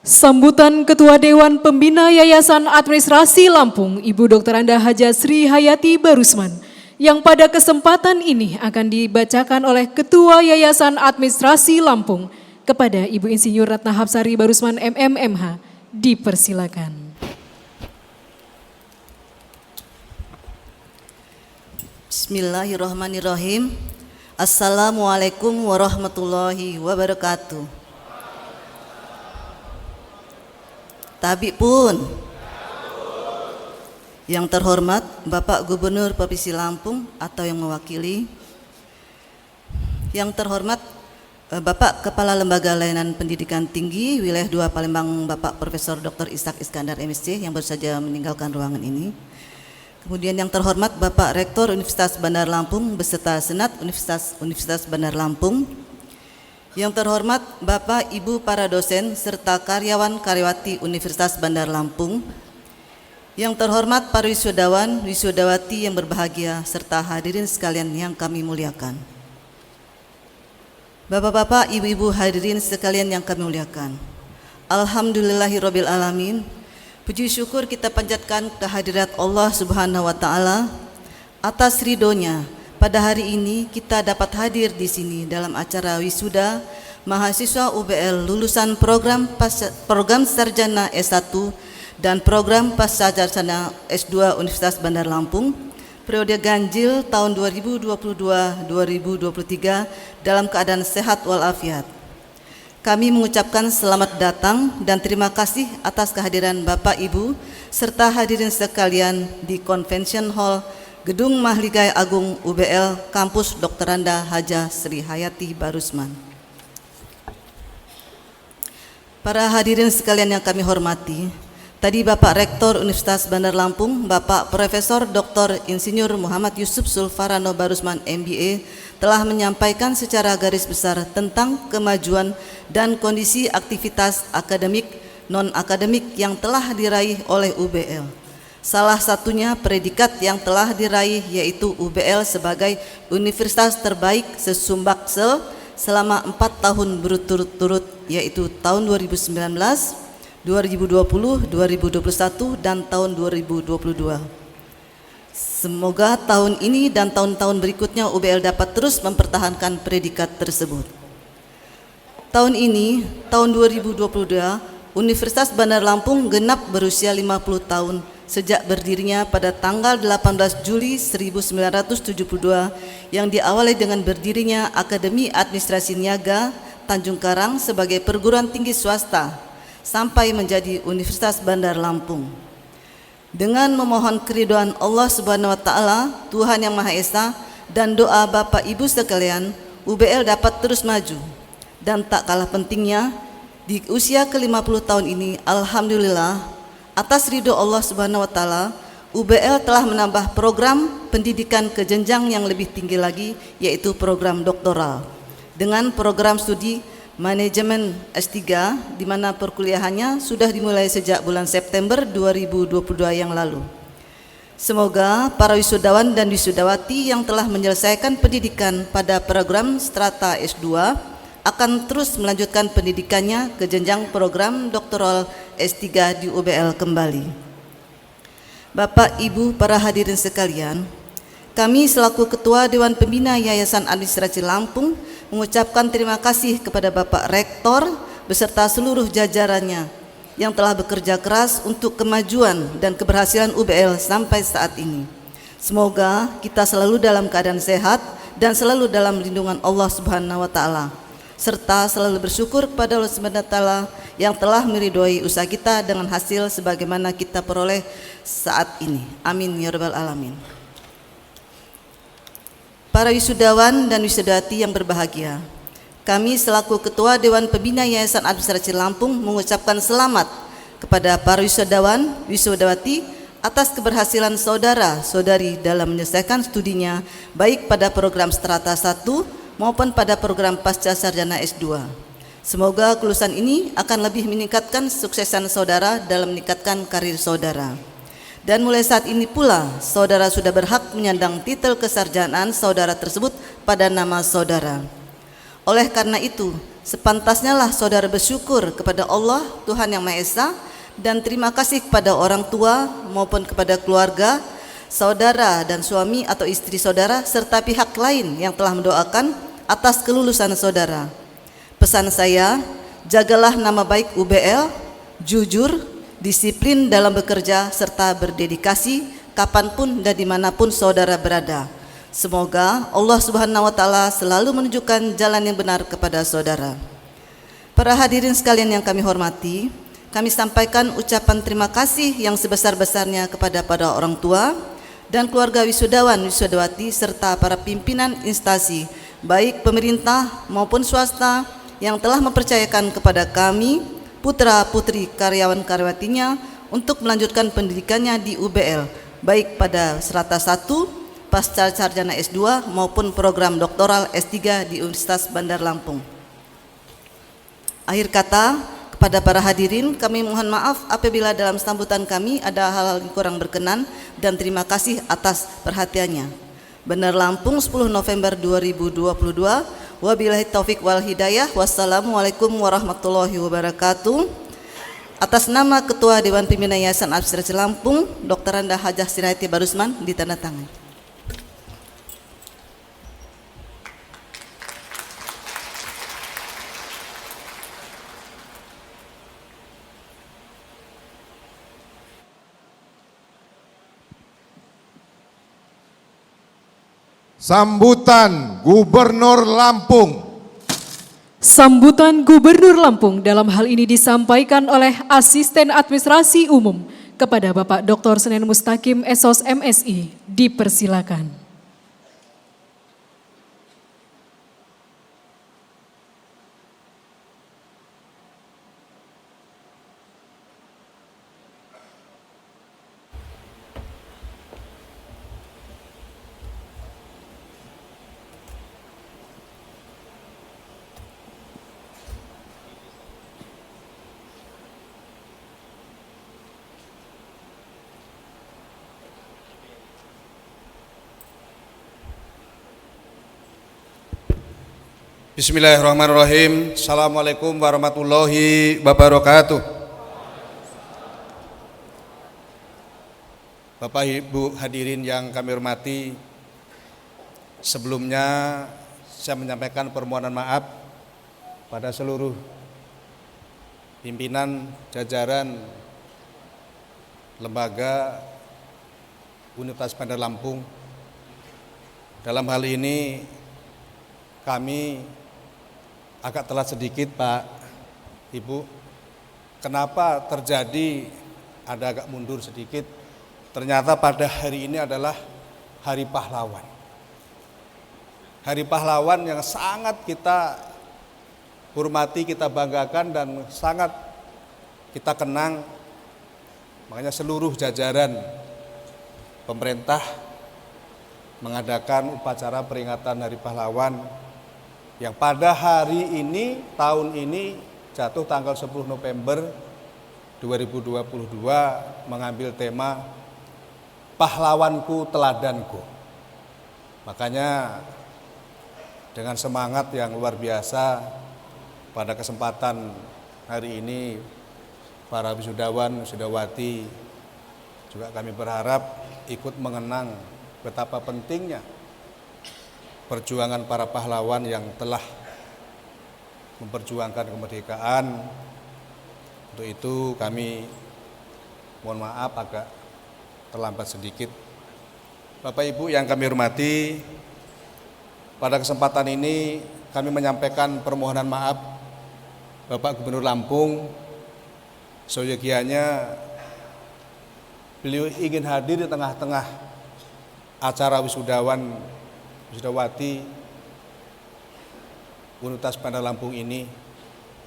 Sambutan Ketua Dewan Pembina Yayasan Administrasi Lampung, Ibu Dr. Anda Haja Sri Hayati Barusman, yang pada kesempatan ini akan dibacakan oleh Ketua Yayasan Administrasi Lampung kepada Ibu Insinyur Ratna Hapsari Barusman MMMH. Dipersilakan. Bismillahirrahmanirrahim. Assalamualaikum warahmatullahi wabarakatuh. Tabik pun. Yang terhormat Bapak Gubernur Provinsi Lampung atau yang mewakili. Yang terhormat Bapak Kepala Lembaga Layanan Pendidikan Tinggi Wilayah 2 Palembang, Bapak Profesor Dr. Ishak Iskandar MSc yang baru saja meninggalkan ruangan ini. Kemudian yang terhormat Bapak Rektor Universitas Bandar Lampung beserta Senat Universitas Bandar Lampung. Yang terhormat Bapak Ibu para dosen serta karyawan-karyawati Universitas Bandar Lampung. Yang terhormat para wisudawan, wisudawati yang berbahagia serta hadirin sekalian yang kami muliakan. Bapak-bapak, ibu-ibu hadirin sekalian yang kami muliakan. Alhamdulillahirabbil alamin. Puji syukur kita panjatkan kehadirat Allah Subhanahu wa taala atas ridhonya. Pada hari ini kita dapat hadir di sini dalam acara wisuda mahasiswa UBL lulusan program sarjana S1 dan program pascasarjana S2 Universitas Bandar Lampung periode ganjil tahun 2022-2023 dalam keadaan sehat walafiat. Kami mengucapkan selamat datang dan terima kasih atas kehadiran Bapak Ibu serta hadirin sekalian di Convention Hall Gedung Mahligai Agung UBL Kampus Dr. Anda Haja Sri Hayati Barusman. Para hadirin sekalian yang kami hormati, tadi Bapak Rektor Universitas Bandar Lampung, Bapak Profesor Dr. Insinyur Muhammad Yusuf Sulfarano Barusman MBA telah menyampaikan secara garis besar tentang kemajuan dan kondisi aktivitas akademik non-akademik yang telah diraih oleh UBL. Salah satunya predikat yang telah diraih yaitu UBL sebagai universitas terbaik se-Sumbaksel selama 4 tahun berturut-turut, yaitu tahun 2019, 2020, 2021, dan tahun 2022. Semoga tahun ini dan tahun-tahun berikutnya UBL dapat terus mempertahankan predikat tersebut. Tahun ini, tahun 2022, Universitas Bandar Lampung genap berusia 50 tahun sejak berdirinya pada tanggal 18 Juli 1972 yang diawali dengan berdirinya Akademi Administrasi Niaga Tanjung Karang sebagai perguruan tinggi swasta sampai menjadi Universitas Bandar Lampung. Dengan memohon keridhaan Allah Subhanahu wa taala, Tuhan Yang Maha Esa, dan doa Bapak Ibu sekalian, UBL dapat terus maju. Dan tak kalah pentingnya, di usia ke-50 tahun ini, alhamdulillah, atas ridho Allah Subhanahu wa taala, UBL telah menambah program pendidikan ke jenjang yang lebih tinggi lagi, yaitu program doktoral dengan program studi manajemen S3, di mana perkuliahannya sudah dimulai sejak bulan September 2022 yang lalu. Semoga para wisudawan dan wisudawati yang telah menyelesaikan pendidikan pada program strata S2 akan terus melanjutkan pendidikannya ke jenjang program doktoral S3 di UBL kembali. Bapak, Ibu, para hadirin sekalian, kami selaku Ketua Dewan Pembina Yayasan Administrasi Lampung mengucapkan terima kasih kepada Bapak Rektor beserta seluruh jajarannya yang telah bekerja keras untuk kemajuan dan keberhasilan UBL sampai saat ini. Semoga kita selalu dalam keadaan sehat dan selalu dalam lindungan Allah Subhanahu wa taala, serta selalu bersyukur kepada Allah Subhanahu wa taala yang telah meridhoi usaha kita dengan hasil sebagaimana kita peroleh saat ini. Amin ya rabbal alamin. Para wisudawan dan wisudawati yang berbahagia, kami selaku Ketua Dewan Pembina Yayasan Administrasi Lampung mengucapkan selamat kepada para wisudawan, wisudawati atas keberhasilan saudara-saudari dalam menyelesaikan studinya baik pada program strata 1 maupun pada program pasca sarjana S2. Semoga kelulusan ini akan lebih meningkatkan suksesan saudara dalam meningkatkan karir saudara. Dan mulai saat ini pula, saudara sudah berhak menyandang titel kesarjanaan saudara tersebut pada nama saudara. Oleh karena itu, sepantasnya lah saudara bersyukur kepada Allah, Tuhan Yang Maha Esa, dan terima kasih kepada orang tua maupun kepada keluarga, saudara dan suami atau istri saudara, serta pihak lain yang telah mendoakan atas kelulusan saudara. Pesan saya, jagalah nama baik UBL, jujur, disiplin dalam bekerja, serta berdedikasi kapanpun dan dimanapun saudara berada. Semoga Allah Subhanahu wa taala selalu menunjukkan jalan yang benar kepada saudara. Para hadirin sekalian yang kami hormati, kami sampaikan ucapan terima kasih yang sebesar-besarnya kepada para orang tua dan keluarga wisudawan, wisudawati, serta para pimpinan instansi, baik pemerintah maupun swasta, yang telah mempercayakan kepada kami, putra-putri karyawan-karyawatinya, untuk melanjutkan pendidikannya di UBL, baik pada strata 1, pasca sarjana S2 maupun program doktoral S3 di Universitas Bandar Lampung. Akhir kata, kepada para hadirin, kami mohon maaf apabila dalam sambutan kami ada hal-hal yang kurang berkenan, dan terima kasih atas perhatiannya. Bandar Lampung, 10 November 2022. Wabillahi taufik wal hidayah. Wassalamualaikum warahmatullahi wabarakatuh. Atas nama Ketua Dewan Pembina Yayasan Administrasi Lampung, Dr. Anda Hajah Sirahati Barusman, ditandatangani. Sambutan Gubernur Lampung. Sambutan Gubernur Lampung dalam hal ini disampaikan oleh Asisten Administrasi Umum kepada Bapak Dr. Senen Mustaqim SOS MSI. Dipersilakan. Bismillahirrahmanirrahim. Assalamualaikum warahmatullahi wabarakatuh. Bapak Ibu hadirin yang kami hormati, sebelumnya saya menyampaikan permohonan maaf pada seluruh pimpinan jajaran lembaga Universitas Bandar Lampung. Dalam hal ini kami agak telat sedikit, Pak, Ibu. Kenapa terjadi ada agak mundur sedikit? Ternyata pada hari ini adalah Hari Pahlawan. Hari Pahlawan yang sangat kita hormati, kita banggakan, dan sangat kita kenang. Makanya seluruh jajaran pemerintah mengadakan upacara peringatan Hari Pahlawan yang pada hari ini, tahun ini jatuh tanggal 10 November 2022 mengambil tema Pahlawanku Teladanku. Makanya dengan semangat yang luar biasa pada kesempatan hari ini para wisudawan, wisudawati juga kami berharap ikut mengenang betapa pentingnya perjuangan para pahlawan yang telah memperjuangkan kemerdekaan. Untuk itu kami mohon maaf agak terlambat sedikit. Bapak Ibu yang kami hormati, pada kesempatan ini kami menyampaikan permohonan maaf Bapak Gubernur Lampung. Seyogianya beliau ingin hadir di tengah-tengah acara wisudawan wisudawati Universitas Bandar Lampung ini,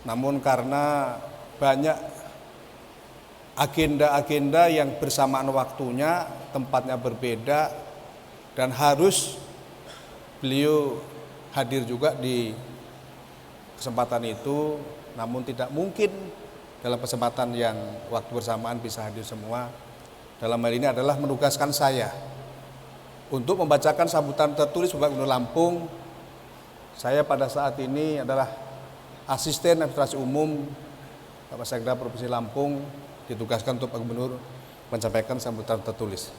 namun karena banyak agenda-agenda yang bersamaan waktunya, tempatnya berbeda, dan harus beliau hadir juga di kesempatan itu, namun tidak mungkin dalam kesempatan yang waktu bersamaan bisa hadir semua. Dalam hal ini adalah menugaskan saya untuk membacakan sambutan tertulis Bapak Gubernur Lampung. Saya pada saat ini adalah Asisten Administrasi Umum Bapak Sekda Provinsi Lampung, ditugaskan untuk Pak Gubernur menyampaikan sambutan tertulis.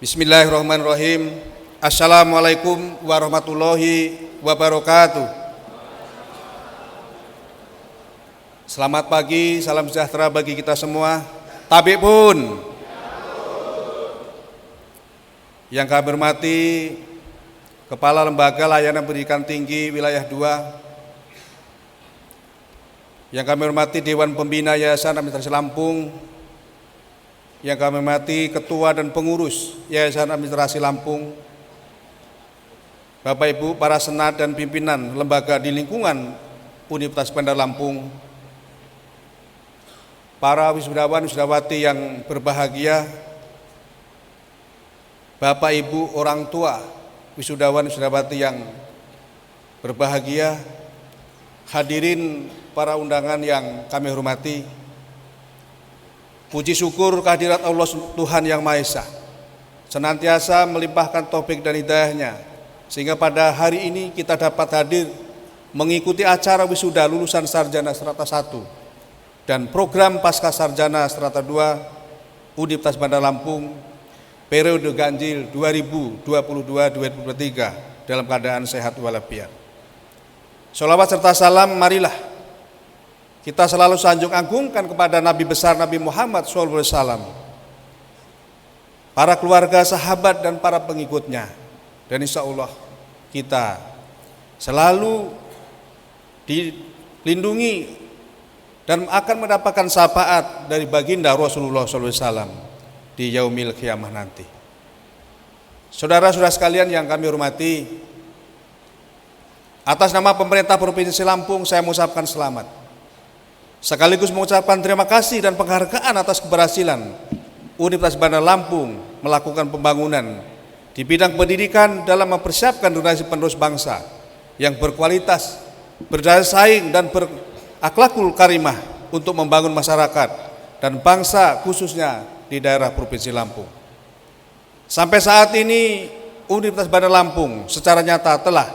Bismillahirrahmanirrahim. Assalamualaikum warahmatullahi wabarakatuh. Selamat pagi, salam sejahtera bagi kita semua. Tabik pun. Yang kami hormati Kepala Lembaga Layanan Pendidikan Tinggi Wilayah 2, yang kami hormati Dewan Pembina Yayasan Administrasi Lampung, yang kami hormati Ketua dan Pengurus Yayasan Administrasi Lampung, Bapak Ibu para senat dan pimpinan lembaga di lingkungan Universitas Bandar Lampung, para wisudawan wisudawati yang berbahagia, Bapak Ibu orang tua wisudawan wisudawati yang berbahagia, hadirin para undangan yang kami hormati. Puji syukur kehadirat Allah Tuhan Yang Maha Esa senantiasa melimpahkan taufik dan hidayahnya, sehingga pada hari ini kita dapat hadir mengikuti acara wisuda lulusan sarjana strata 1 dan program pasca sarjana strata 2 Universitas Bandar Lampung periode ganjil 2022-2023 dalam keadaan sehat walafiat. Sholawat serta salam marilah kita selalu sanjung agungkan kepada Nabi besar Nabi Muhammad SAW, para keluarga, sahabat, dan para pengikutnya. Dan insya Allah kita selalu dilindungi dan akan mendapatkan syafaat dari baginda Rasulullah SAW di yaumil qiyamah nanti. Saudara-saudara sekalian yang kami hormati, atas nama pemerintah Provinsi Lampung saya mengucapkan selamat, sekaligus mengucapkan terima kasih dan penghargaan atas keberhasilan Universitas Bandar Lampung melakukan pembangunan di bidang pendidikan dalam mempersiapkan generasi penerus bangsa yang berkualitas, berdaya saing, dan berakhlakul karimah untuk membangun masyarakat dan bangsa khususnya di daerah Provinsi Lampung. Sampai saat ini Universitas Bandar Lampung secara nyata telah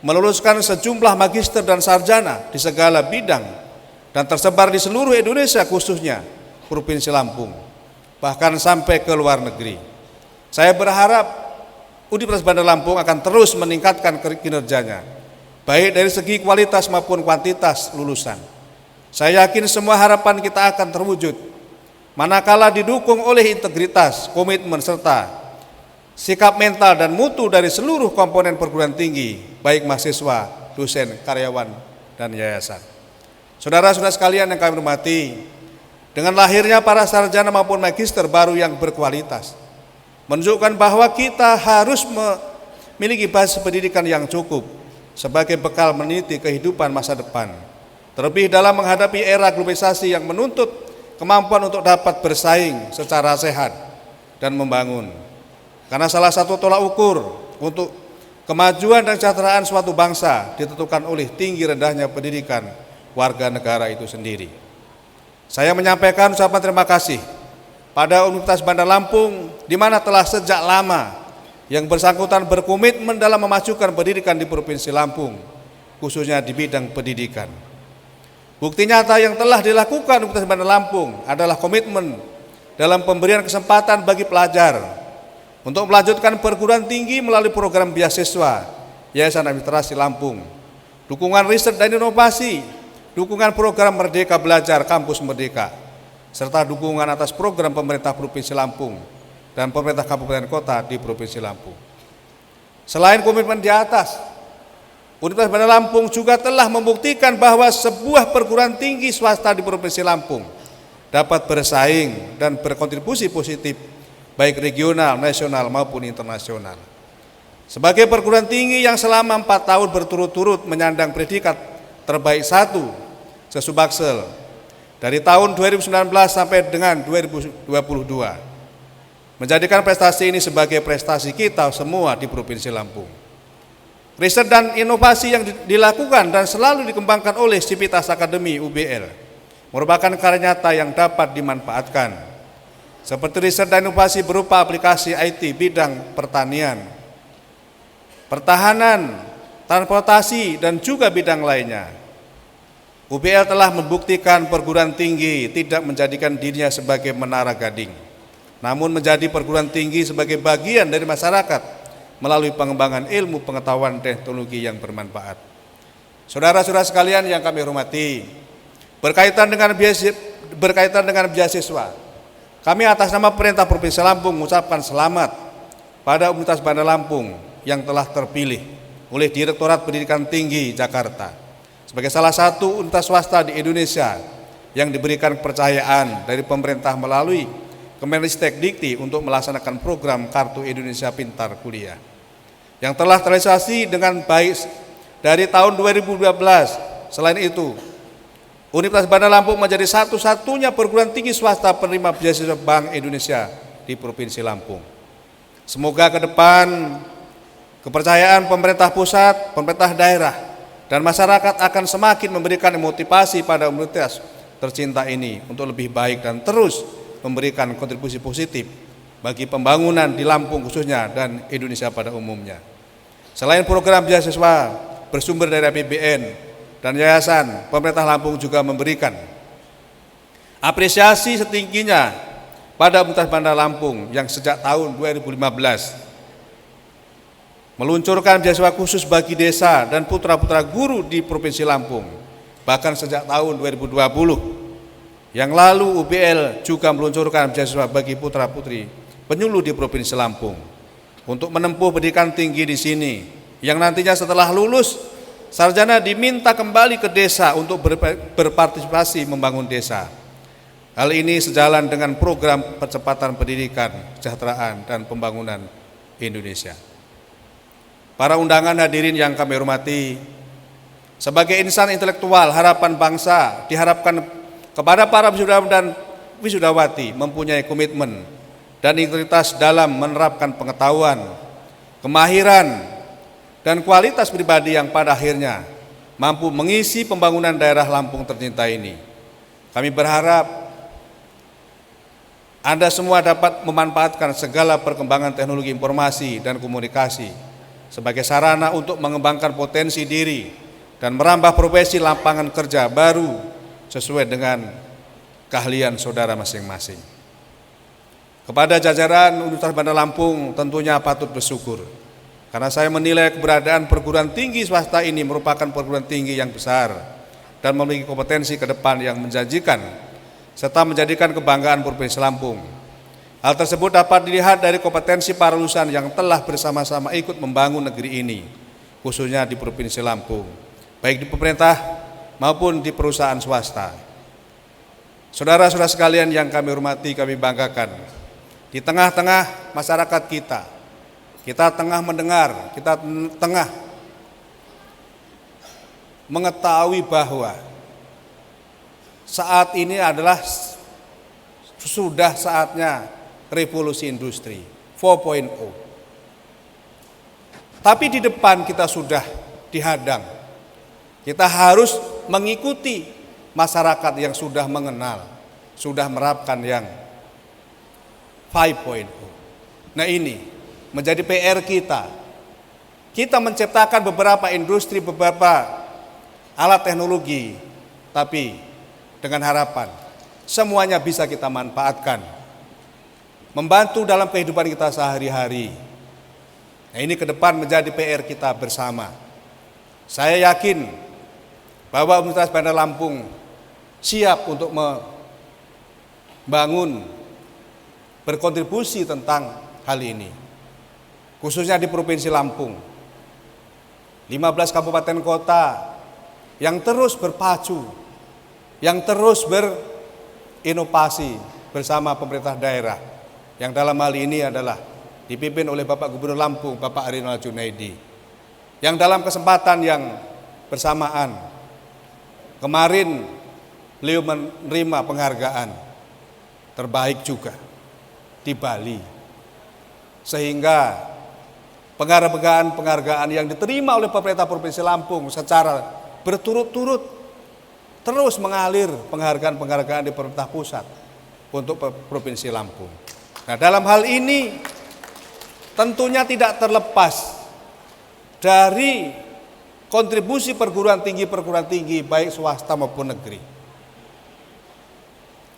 meluluskan sejumlah magister dan sarjana di segala bidang dan tersebar di seluruh Indonesia khususnya Provinsi Lampung, bahkan sampai ke luar negeri. Saya berharap Universitas Bandar Lampung akan terus meningkatkan kinerjanya, baik dari segi kualitas maupun kuantitas lulusan. Saya yakin semua harapan kita akan terwujud manakala didukung oleh integritas, komitmen, serta sikap mental dan mutu dari seluruh komponen perguruan tinggi, baik mahasiswa, dosen, karyawan, dan yayasan. Saudara-saudara sekalian yang kami hormati, dengan lahirnya para sarjana maupun magister baru yang berkualitas, menunjukkan bahwa kita harus memiliki basis pendidikan yang cukup sebagai bekal meniti kehidupan masa depan. Terlebih dalam menghadapi era globalisasi yang menuntut kemampuan untuk dapat bersaing secara sehat dan membangun. Karena salah satu tolak ukur untuk kemajuan dan kesejahteraan suatu bangsa ditentukan oleh tinggi rendahnya pendidikan warga negara itu sendiri. Saya menyampaikan ucapan terima kasih pada Universitas Bandar Lampung, di mana telah sejak lama yang bersangkutan berkomitmen dalam memajukan pendidikan di Provinsi Lampung, khususnya di bidang pendidikan. Bukti nyata yang telah dilakukan Universitas Bandar Lampung adalah komitmen dalam pemberian kesempatan bagi pelajar untuk melanjutkan perguruan tinggi melalui program beasiswa Yayasan Administrasi Lampung, dukungan riset dan inovasi, dukungan program Merdeka Belajar Kampus Merdeka, serta dukungan atas program pemerintah Provinsi Lampung dan pemerintah kabupaten kota di Provinsi Lampung. Selain komitmen di atas, Universitas Bandar Lampung juga telah membuktikan bahwa sebuah perguruan tinggi swasta di Provinsi Lampung dapat bersaing dan berkontribusi positif baik regional, nasional maupun internasional. Sebagai perguruan tinggi yang selama 4 tahun berturut-turut menyandang predikat terbaik 1 se-Subaksel dari tahun 2019 sampai dengan 2022, menjadikan prestasi ini sebagai prestasi kita semua di Provinsi Lampung. Riset dan inovasi yang dilakukan dan selalu dikembangkan oleh Sivitas Akademi UBL merupakan karya nyata yang dapat dimanfaatkan, seperti riset dan inovasi berupa aplikasi IT bidang pertanian, pertahanan, transportasi, dan juga bidang lainnya. UBL telah membuktikan perguruan tinggi tidak menjadikan dirinya sebagai menara gading, namun menjadi perguruan tinggi sebagai bagian dari masyarakat melalui pengembangan ilmu pengetahuan teknologi yang bermanfaat. Saudara-saudara sekalian yang kami hormati, berkaitan dengan beasiswa, kami atas nama Pemerintah Provinsi Lampung mengucapkan selamat pada Universitas Bandar Lampung yang telah terpilih oleh Direktorat Pendidikan Tinggi Jakarta sebagai salah satu universitas swasta di Indonesia yang diberikan kepercayaan dari pemerintah melalui Kemenristek Dikti untuk melaksanakan program Kartu Indonesia Pintar Kuliah yang telah terrealisasi dengan baik dari tahun 2012. Selain itu, Universitas Bandar Lampung menjadi satu-satunya perguruan tinggi swasta penerima beasiswa Bank Indonesia di Provinsi Lampung. Semoga ke depan kepercayaan pemerintah pusat, pemerintah daerah, dan masyarakat akan semakin memberikan motivasi pada universitas tercinta ini untuk lebih baik dan terus memberikan kontribusi positif bagi pembangunan di Lampung khususnya dan Indonesia pada umumnya. Selain program beasiswa bersumber dari APBN dan yayasan, pemerintah Lampung juga memberikan apresiasi setingginya pada Universitas Bandar Lampung yang sejak tahun 2015 meluncurkan beasiswa khusus bagi desa dan putra-putra guru di Provinsi Lampung. Bahkan sejak tahun 2020 yang lalu UBL juga meluncurkan beasiswa bagi putra-putri penyuluh di Provinsi Lampung untuk menempuh pendidikan tinggi di sini, yang nantinya setelah lulus sarjana diminta kembali ke desa untuk berpartisipasi membangun desa. Hal ini sejalan dengan program percepatan pendidikan, kesejahteraan, dan pembangunan Indonesia. Para undangan hadirin yang kami hormati, sebagai insan intelektual harapan bangsa diharapkan kepada para wisudawan dan wisudawati mempunyai komitmen dan integritas dalam menerapkan pengetahuan, kemahiran, dan kualitas pribadi yang pada akhirnya mampu mengisi pembangunan daerah Lampung tercinta ini. Kami berharap Anda semua dapat memanfaatkan segala perkembangan teknologi informasi dan komunikasi sebagai sarana untuk mengembangkan potensi diri dan merambah profesi lapangan kerja baru sesuai dengan keahlian saudara masing-masing. Kepada jajaran Universitas Bandar Lampung tentunya patut bersyukur, karena saya menilai keberadaan perguruan tinggi swasta ini merupakan perguruan tinggi yang besar dan memiliki kompetensi ke depan yang menjanjikan, serta menjadikan kebanggaan Provinsi Lampung. Hal tersebut dapat dilihat dari kompetensi para lulusan yang telah bersama-sama ikut membangun negeri ini, khususnya di Provinsi Lampung, baik di pemerintah maupun di perusahaan swasta. Saudara-saudara sekalian yang kami hormati, kami banggakan, di tengah-tengah masyarakat kita tengah mendengar, kita tengah mengetahui bahwa saat ini adalah Sudah saatnya revolusi industri 4.0. Tapi di depan kita sudah dihadang. Kita harus mengikuti masyarakat yang sudah mengenal, sudah menerapkan yang 5.0. Nah ini menjadi PR kita. Kita menciptakan beberapa industri, beberapa alat teknologi, tapi dengan harapan semuanya bisa kita manfaatkan, membantu dalam kehidupan kita sehari-hari. Nah ini ke depan menjadi PR kita bersama. Saya yakin bahwa Universitas Bandar Lampung siap untuk membangun, berkontribusi tentang hal ini. Khususnya di Provinsi Lampung. 15 kabupaten kota yang terus berpacu, yang terus berinovasi bersama pemerintah daerah. Yang dalam hal ini adalah dipimpin oleh Bapak Gubernur Lampung, Bapak Arinal Junaidi. Yang dalam kesempatan yang bersamaan, kemarin beliau menerima penghargaan terbaik juga di Bali. Sehingga penghargaan yang diterima oleh pemerintah Provinsi Lampung secara berturut-turut terus mengalir penghargaan-penghargaan di pemerintah pusat untuk Provinsi Lampung. Nah, dalam hal ini tentunya tidak terlepas dari kontribusi perguruan tinggi baik swasta maupun negeri.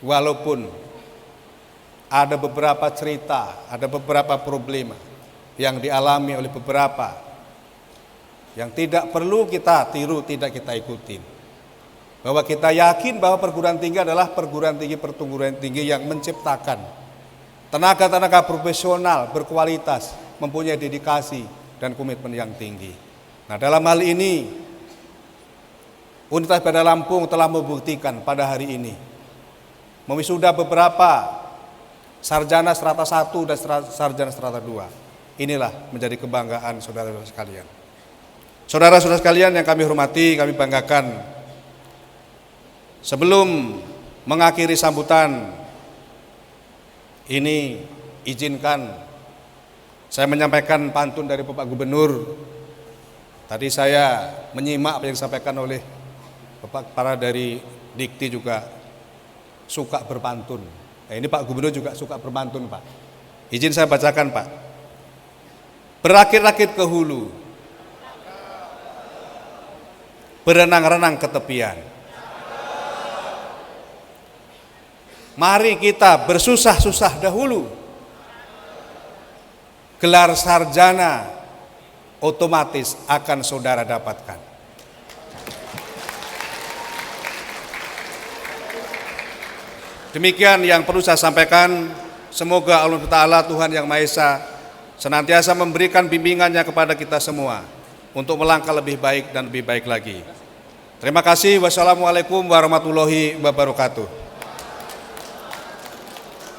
Walaupun ada beberapa cerita, ada beberapa problema yang dialami oleh beberapa yang tidak perlu kita tiru, tidak kita ikutin. Bahwa kita yakin bahwa perguruan tinggi adalah perguruan tinggi yang menciptakan tenaga-tenaga profesional berkualitas, mempunyai dedikasi dan komitmen yang tinggi. Nah, dalam hal ini Universitas Bandar Lampung telah membuktikan pada hari ini mewisuda beberapa sarjana strata 1 dan sarjana strata 2. Inilah menjadi kebanggaan saudara-saudara sekalian. Saudara-saudara sekalian yang kami hormati, kami banggakan. Sebelum mengakhiri sambutan ini, izinkan saya menyampaikan pantun dari Bapak Gubernur. Tadi saya menyimak apa yang disampaikan oleh Bapak para dari Dikti juga suka berpantun. Nah, ini Pak Gubernur juga suka berpantun, Pak. Izin saya bacakan, Pak. Berakit-rakit ke hulu, berenang-renang ke tepian. Mari kita bersusah-susah dahulu. Gelar sarjana otomatis akan saudara dapatkan. Demikian yang perlu saya sampaikan. Semoga Allah Ta'ala Tuhan Yang Maha Esa senantiasa memberikan bimbingannya kepada kita semua untuk melangkah lebih baik dan lebih baik lagi. Terima kasih. Wassalamualaikum warahmatullahi wabarakatuh.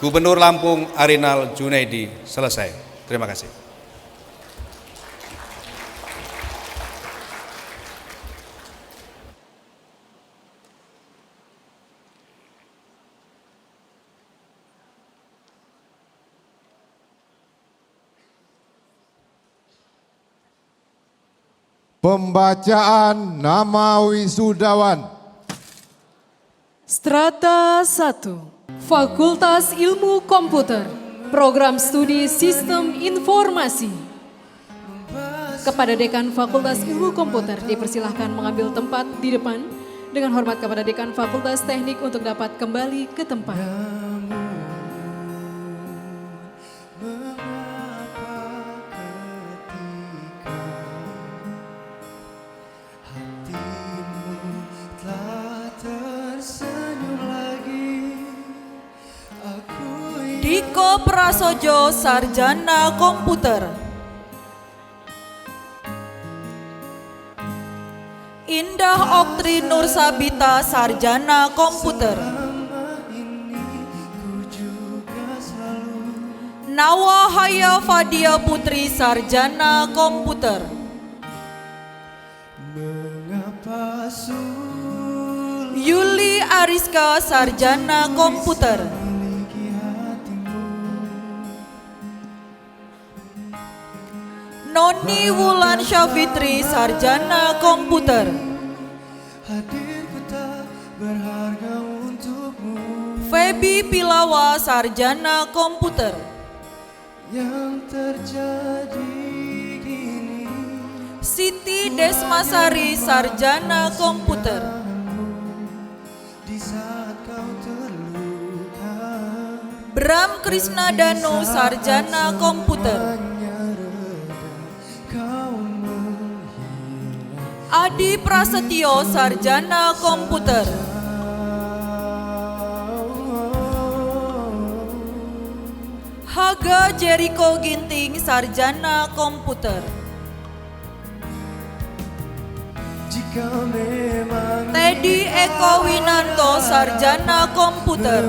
Gubernur Lampung Arinal Junaidi selesai. Terima kasih. Pembacaan nama wisudawan. Strata 1, Fakultas Ilmu Komputer, Program Studi Sistem Informasi. Kepada Dekan Fakultas Ilmu Komputer dipersilahkan mengambil tempat di depan. Dengan hormat kepada Dekan Fakultas Teknik untuk dapat kembali ke tempat. Diko Prasojo, Sarjana Komputer. Indah Oktri Nur Sabita, Sarjana Komputer. Nawahaya Fadia Putri, Sarjana Komputer. Yuli Ariska, Sarjana Komputer. Noni Wulan Syafitri, Sarjana Komputer. Feby Pilawa, Sarjana Komputer. Siti Desmasari, Sarjana Komputer. Bram Krisna Danu, Sarjana Komputer. Adi Prasetyo, Sarjana Komputer. Haga Jericho Ginting, Sarjana Komputer. Teddy Eko Winanto, Sarjana Komputer.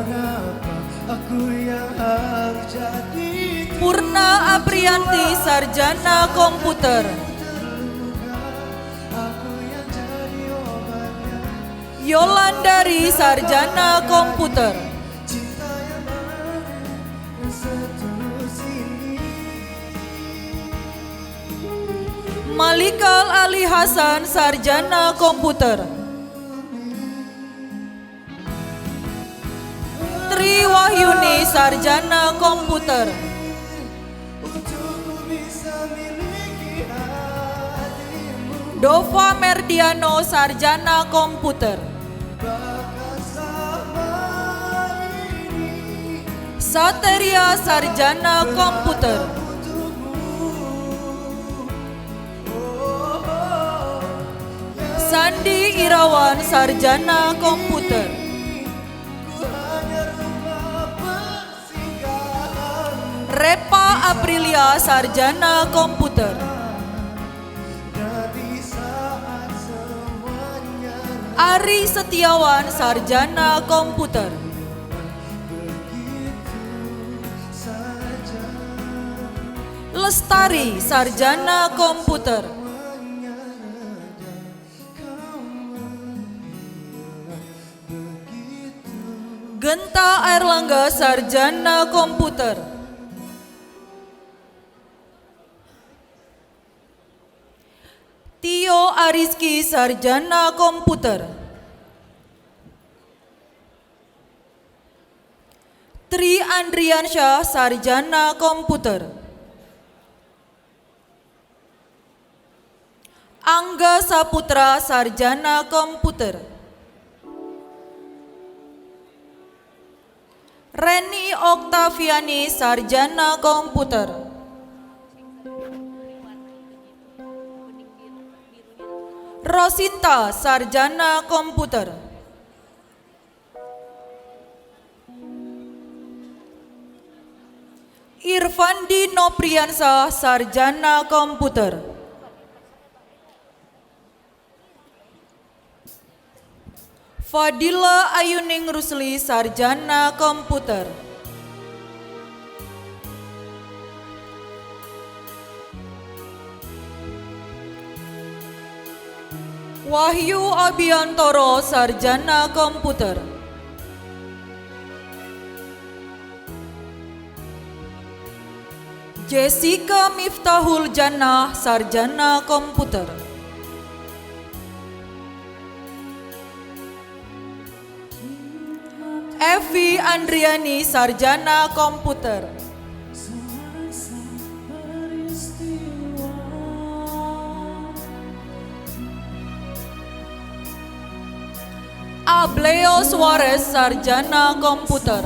Purna Aprianti, Sarjana Komputer. Yolandari, Sarjana Komputer. Malikal Ali Hasan, Sarjana Komputer. Tri Wahyuni, Sarjana Komputer. Dova Merdiano, Sarjana Komputer. Sateria, Sarjana Komputer. Sandi Irawan, Sarjana Komputer. Repa Aprilia, Sarjana Komputer. Ari Setiawan, Sarjana Komputer. Lestari, Sarjana Komputer. Genta Airlangga, Sarjana Komputer. Tio Ariski, Sarjana Komputer. Tri Andriansyah, Sarjana Komputer. Angga Saputra, Sarjana Komputer. Reni Oktaviani, Sarjana Komputer. Rosinta, Sarjana Komputer. Irfandi Nopriansah, Sarjana Komputer. Fadila Ayuning Rusli, Sarjana Komputer. Wahyu Abiantoro, Sarjana Komputer. Jessica Miftahul Jannah, Sarjana Komputer. Evi Andriani, Sarjana Komputer. Ableo Suarez, Sarjana Komputer.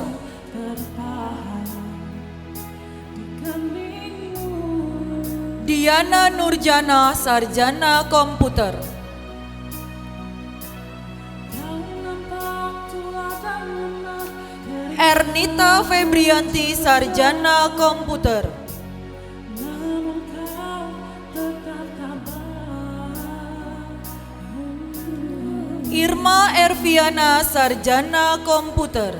Diana Nurjana, Sarjana Komputer. Ernita Febrianti, Sarjana Komputer. Irma Erviana, Sarjana Komputer.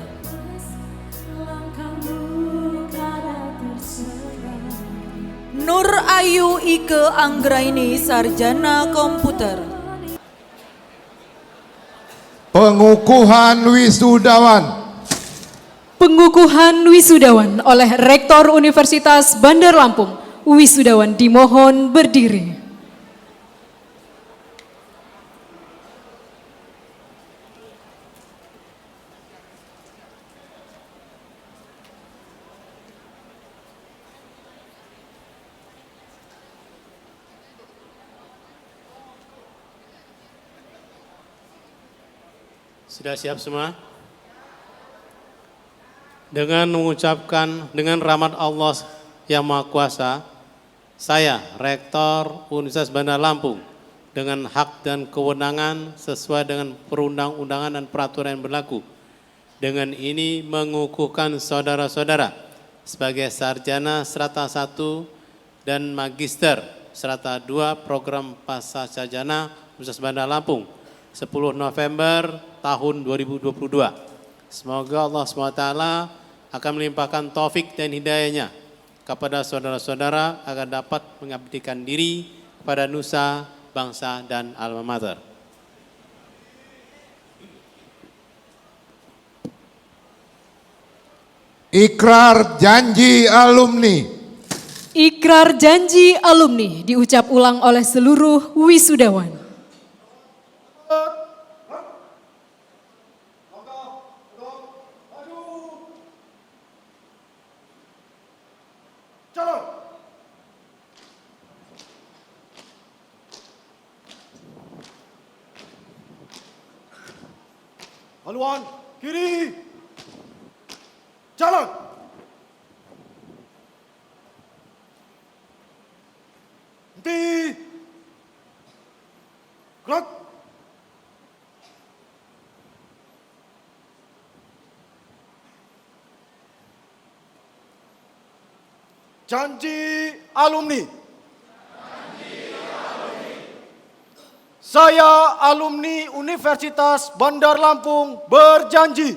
Nur Ayu Ike Anggraini, Sarjana Komputer. Pengukuhan wisudawan. Pengukuhan wisudawan oleh Rektor Universitas Bandar Lampung Wisudawan dimohon berdiri. Sudah siap semua? Dengan mengucapkan dengan rahmat Allah yang Maha Kuasa, saya, Rektor Universitas Bandar Lampung, dengan hak dan kewenangan sesuai dengan perundang-undangan dan peraturan yang berlaku, dengan ini mengukuhkan saudara-saudara sebagai sarjana strata 1 dan magister strata 2 program Pascasarjana Universitas Bandar Lampung 10 November tahun 2022. Semoga Allah SWT akan melimpahkan taufik dan hidayahnya kepada saudara-saudara agar dapat mengabdikan diri kepada nusa, bangsa, dan alma mater. Ikrar janji alumni. Ikrar janji alumni diucap ulang oleh seluruh wisudawan. Haluan kiri, jalan. Henti, gerak. Janji alumni. Saya alumni Universitas Bandar Lampung berjanji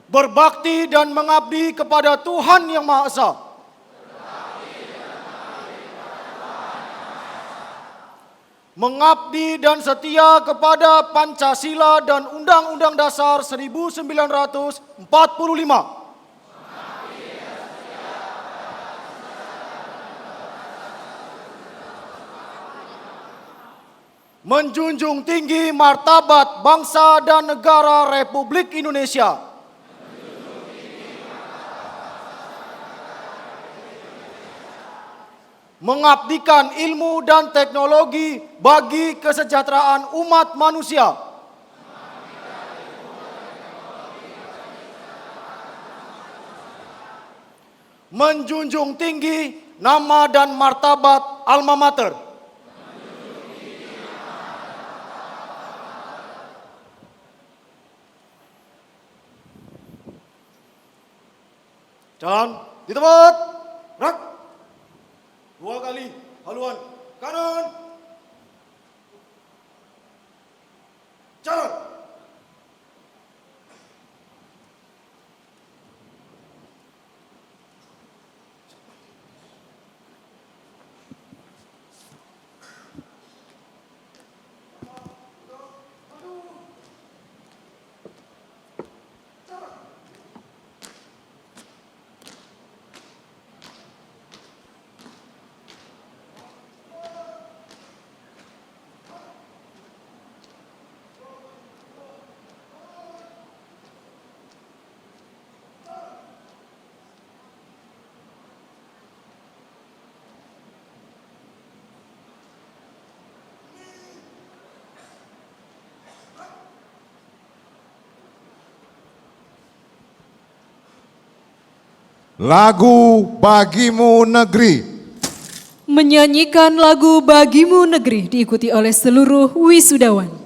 berbakti dan mengabdi kepada Tuhan Yang Maha Esa, mengabdi dan setia kepada Pancasila dan Undang-Undang Dasar 1945, menjunjung tinggi martabat bangsa dan negara Republik Indonesia, mengabdikan ilmu dan teknologi bagi kesejahteraan umat manusia, menjunjung tinggi nama dan martabat alma mater, jalan di tempat, gerak. 2 kali, haluan kanan, jalan. Lagu Bagimu Negeri. Menyanyikan lagu Bagimu Negeri diikuti oleh seluruh wisudawan.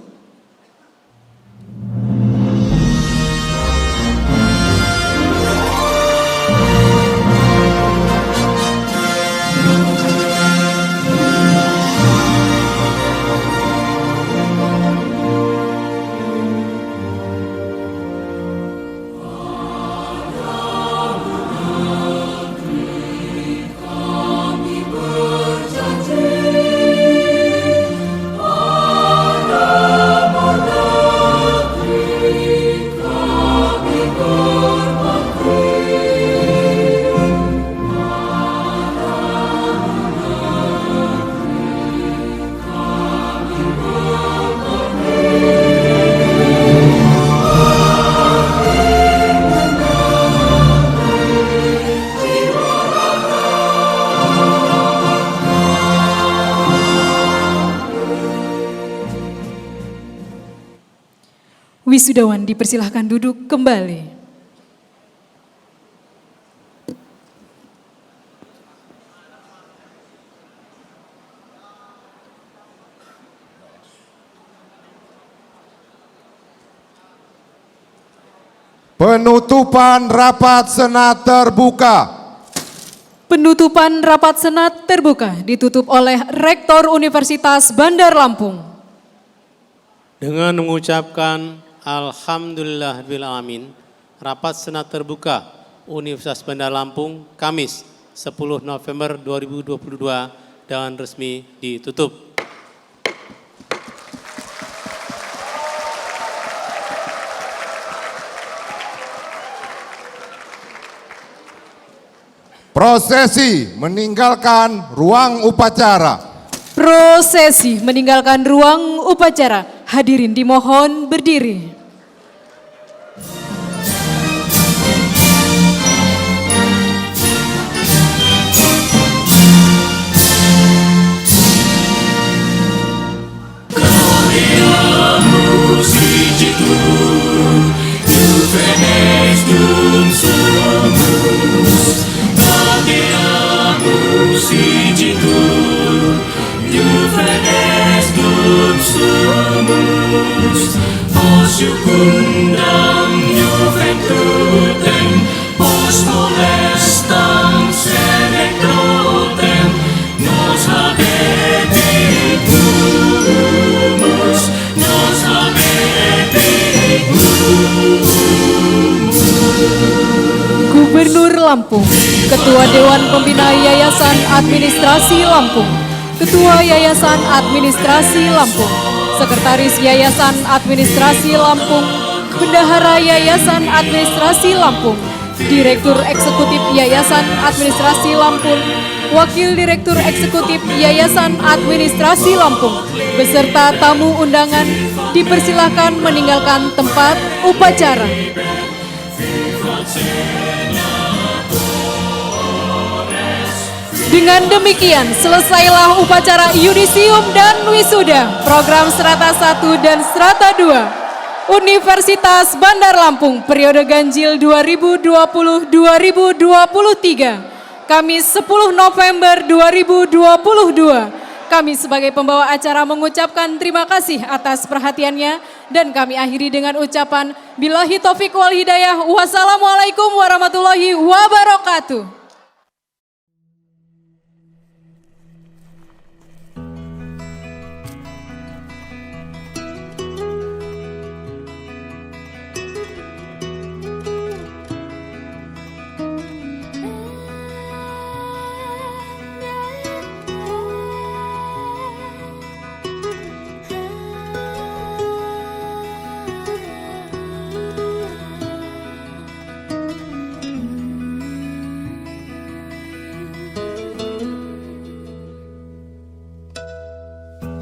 Berjanji pada Wisudawan dipersilahkan duduk kembali. Penutupan rapat Senat terbuka. Penutupan rapat Senat terbuka ditutup oleh Rektor Universitas Bandar Lampung. Dengan mengucapkan Alhamdulillahirrahmanirrahim, rapat Senat terbuka Universitas Bandar Lampung Kamis 10 November 2022 dengan resmi ditutup. Prosesi meninggalkan ruang upacara. Prosesi meninggalkan ruang upacara. Hadirin dimohon berdiri. Gubernur Lampung, Ketua Dewan Pembina Yayasan Administrasi Lampung, Ketua Yayasan Administrasi Lampung, Sekretaris Yayasan Administrasi Lampung, Bendahara Yayasan Administrasi Lampung, Direktur Eksekutif Yayasan Administrasi Lampung, Wakil Direktur Eksekutif Yayasan Administrasi Lampung, beserta tamu undangan dipersilahkan meninggalkan tempat upacara. Dengan demikian, selesailah upacara yudisium dan wisuda program Strata 1 dan Strata 2 Universitas Bandar Lampung periode ganjil 2020-2023 Kamis 10 November 2022. Kami sebagai pembawa acara mengucapkan terima kasih atas perhatiannya dan kami akhiri dengan ucapan billahi taufiq wal hidayah. Wassalamualaikum warahmatullahi wabarakatuh.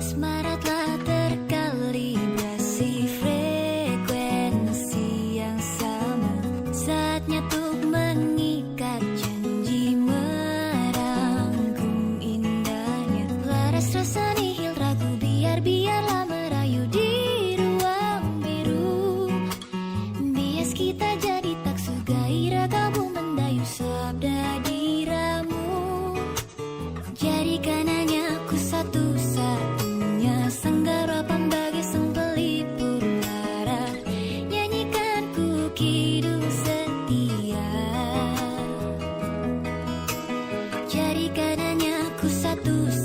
Asmara telah terkalibrasi frekuensi yang sama. Saatnya untuk mengikat janji, merangkum indahnya. Laras rasa nihil ragu, biarlah merayu di ruang biru. Bias kita jadi taksu, gairah kamu mendayu sabda diramu. Jadikan hanya aku satu-satunya sanggarapan bagi sang pelipur lara. Nyanyikan ku kidung setia. Jadikan hanya aku satu-satunya